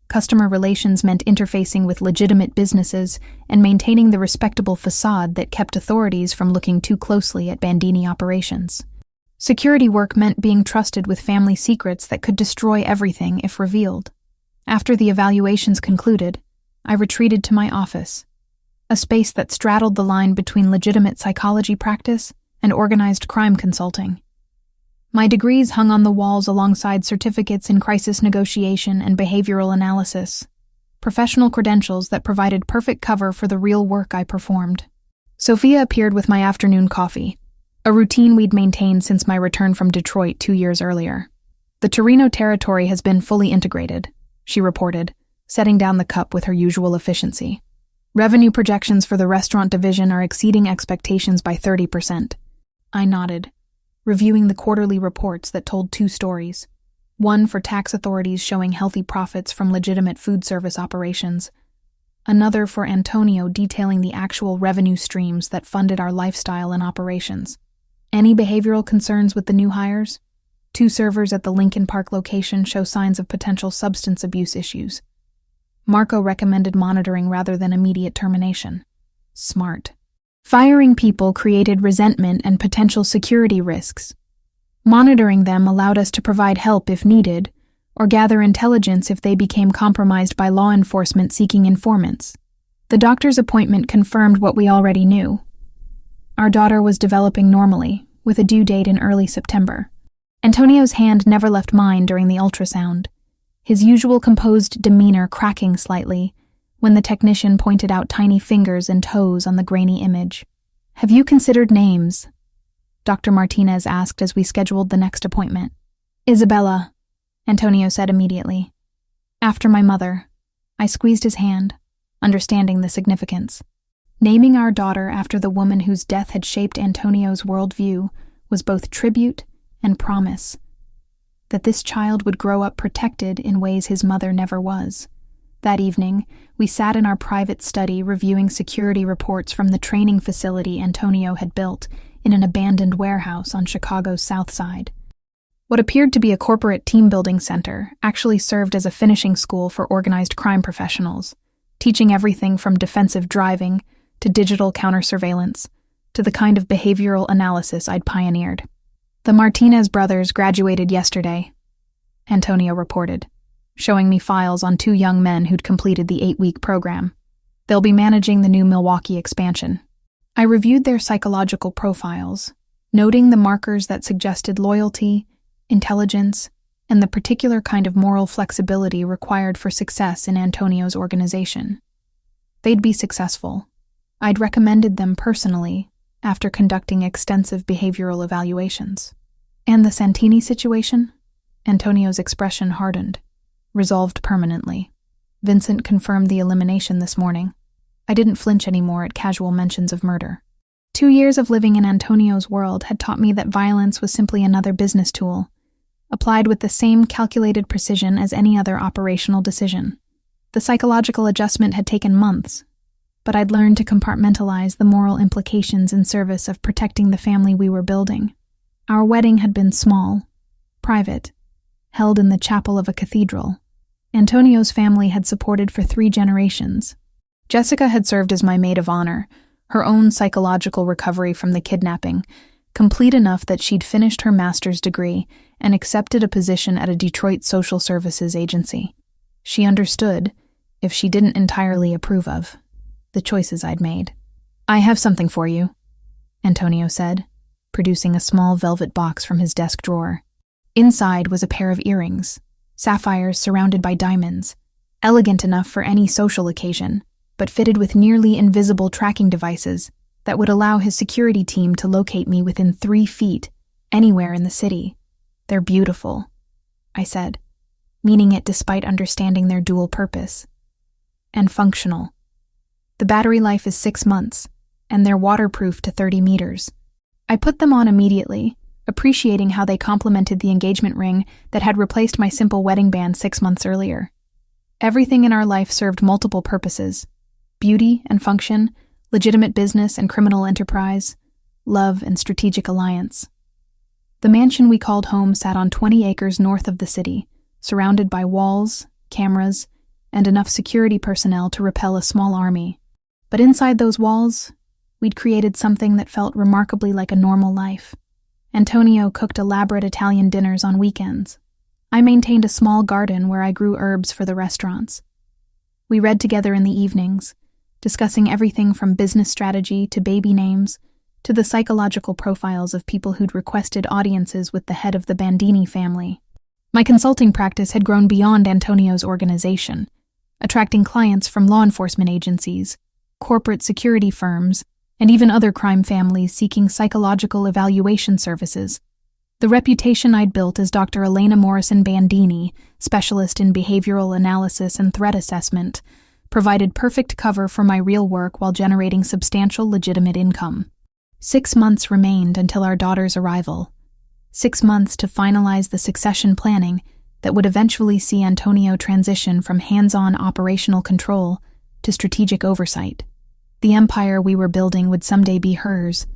Customer relations meant interfacing with legitimate businesses and maintaining the respectable facade that kept authorities from looking too closely at Bandini operations. Security work meant being trusted with family secrets that could destroy everything if revealed. After the evaluations concluded, I retreated to my office, a space that straddled the line between legitimate psychology practice and organized crime consulting. My degrees hung on the walls alongside certificates in crisis negotiation and behavioral analysis, professional credentials that provided perfect cover for the real work I performed. Sophia appeared with my afternoon coffee, a routine we'd maintained since my return from Detroit 2 years earlier. "The Torino territory has been fully integrated," she reported, setting down the cup with her usual efficiency. "Revenue projections for the restaurant division are exceeding expectations by 30%. I nodded, reviewing the quarterly reports that told 2 stories. One for tax authorities showing healthy profits from legitimate food service operations. Another for Antonio detailing the actual revenue streams that funded our lifestyle and operations. Any behavioral concerns with the new hires? 2 servers at the Lincoln Park location show signs of potential substance abuse issues. Marco recommended monitoring rather than immediate termination. Smart. Firing people created resentment and potential security risks. Monitoring them allowed us to provide help if needed, or gather intelligence if they became compromised by law enforcement seeking informants. The doctor's appointment confirmed what we already knew. Our daughter was developing normally, with a due date in early September. Antonio's hand never left mine during the ultrasound, his usual composed demeanor cracking slightly when the technician pointed out tiny fingers and toes on the grainy image. "Have you considered names?" Dr. Martinez asked as we scheduled the next appointment. "Isabella," Antonio said immediately. "After my mother." I squeezed his hand, understanding the significance. Naming our daughter after the woman whose death had shaped Antonio's worldview was both tribute and promise. That this child would grow up protected in ways his mother never was. That evening, we sat in our private study reviewing security reports from the training facility Antonio had built in an abandoned warehouse on Chicago's South Side. What appeared to be a corporate team-building center actually served as a finishing school for organized crime professionals, teaching everything from defensive driving to digital counter-surveillance to the kind of behavioral analysis I'd pioneered. "The Martinez brothers graduated yesterday," Antonio reported, showing me files on 2 young men who'd completed the 8-week program. "They'll be managing the new Milwaukee expansion." I reviewed their psychological profiles, noting the markers that suggested loyalty, intelligence, and the particular kind of moral flexibility required for success in Antonio's organization. They'd be successful. I'd recommended them personally after conducting extensive behavioral evaluations. "And the Santini situation?" Antonio's expression hardened. "Resolved permanently. Vincent confirmed the elimination this morning." I didn't flinch anymore at casual mentions of murder. 2 years of living in Antonio's world had taught me that violence was simply another business tool, applied with the same calculated precision as any other operational decision. The psychological adjustment had taken months, but I'd learned to compartmentalize the moral implications in service of protecting the family we were building. Our wedding had been small, private, held in the chapel of a cathedral. Antonio's family had supported for 3 generations. Jessica had served as my maid of honor, her own psychological recovery from the kidnapping, complete enough that she'd finished her master's degree and accepted a position at a Detroit social services agency. She understood, if she didn't entirely approve of, the choices I'd made. "I have something for you," Antonio said, producing a small velvet box from his desk drawer. Inside was a pair of earrings, sapphires surrounded by diamonds, elegant enough for any social occasion, but fitted with nearly invisible tracking devices that would allow his security team to locate me within 3 feet, anywhere in the city. "They're beautiful," I said, meaning it despite understanding their dual purpose. "And functional. The battery life is 6 months, and they're waterproof to 30 meters. I put them on immediately, appreciating how they complemented the engagement ring that had replaced my simple wedding band 6 months earlier. Everything in our life served multiple purposes: beauty and function, legitimate business and criminal enterprise, love and strategic alliance. The mansion we called home sat on 20 acres north of the city, surrounded by walls, cameras, and enough security personnel to repel a small army. But inside those walls, we'd created something that felt remarkably like a normal life. Antonio cooked elaborate Italian dinners on weekends. I maintained a small garden where I grew herbs for the restaurants. We read together in the evenings, discussing everything from business strategy to baby names to the psychological profiles of people who'd requested audiences with the head of the Bandini family. My consulting practice had grown beyond Antonio's organization, attracting clients from law enforcement agencies, corporate security firms, and even other crime families seeking psychological evaluation services. The reputation I'd built as Dr. Elena Morrison Bandini, specialist in behavioral analysis and threat assessment, provided perfect cover for my real work while generating substantial legitimate income. 6 months remained until our daughter's arrival. 6 months to finalize the succession planning that would eventually see Antonio transition from hands-on operational control to strategic oversight. The empire we were building would someday be hers,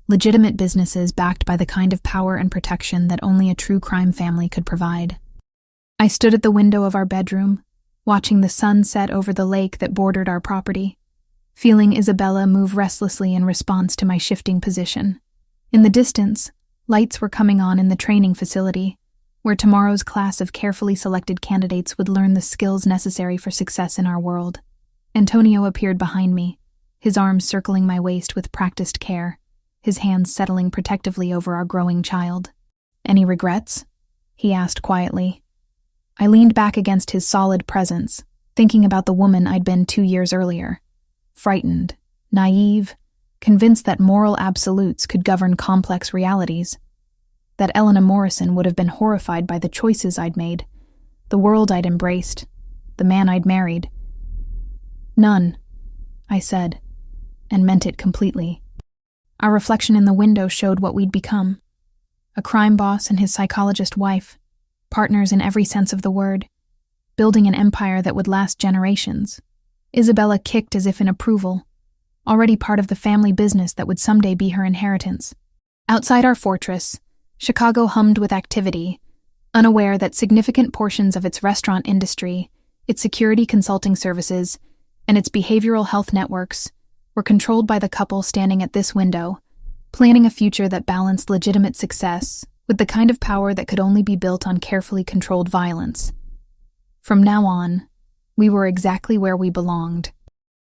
legitimate businesses backed by the kind of power and protection that only a true crime family could provide. I stood at the window of our bedroom, watching the sun set over the lake that bordered our property, feeling Isabella move restlessly in response to my shifting position. In the distance, lights were coming on in the training facility, where tomorrow's class of carefully selected candidates would learn the skills necessary for success in our world. Antonio appeared behind me, his arms circling my waist with practiced care, his hands settling protectively over our growing child. "Any regrets?" he asked quietly. I leaned back against his solid presence, thinking about the woman I'd been 2 years earlier. Frightened, naive, convinced that moral absolutes could govern complex realities. That Elena Morrison would have been horrified by the choices I'd made, the world I'd embraced, the man I'd married. "None," I said, and meant it completely. Our reflection in the window showed what we'd become. A crime boss and his psychologist wife, partners in every sense of the word, building an empire that would last generations. Isabella kicked as if in approval, already part of the family business that would someday be her inheritance. Outside our fortress, Chicago hummed with activity, unaware that significant portions of its restaurant industry, its security consulting services, and its behavioral health networks were controlled by the couple standing at this window, planning a future that balanced legitimate success with the kind of power that could only be built on carefully controlled violence. From now on, we were exactly where we belonged,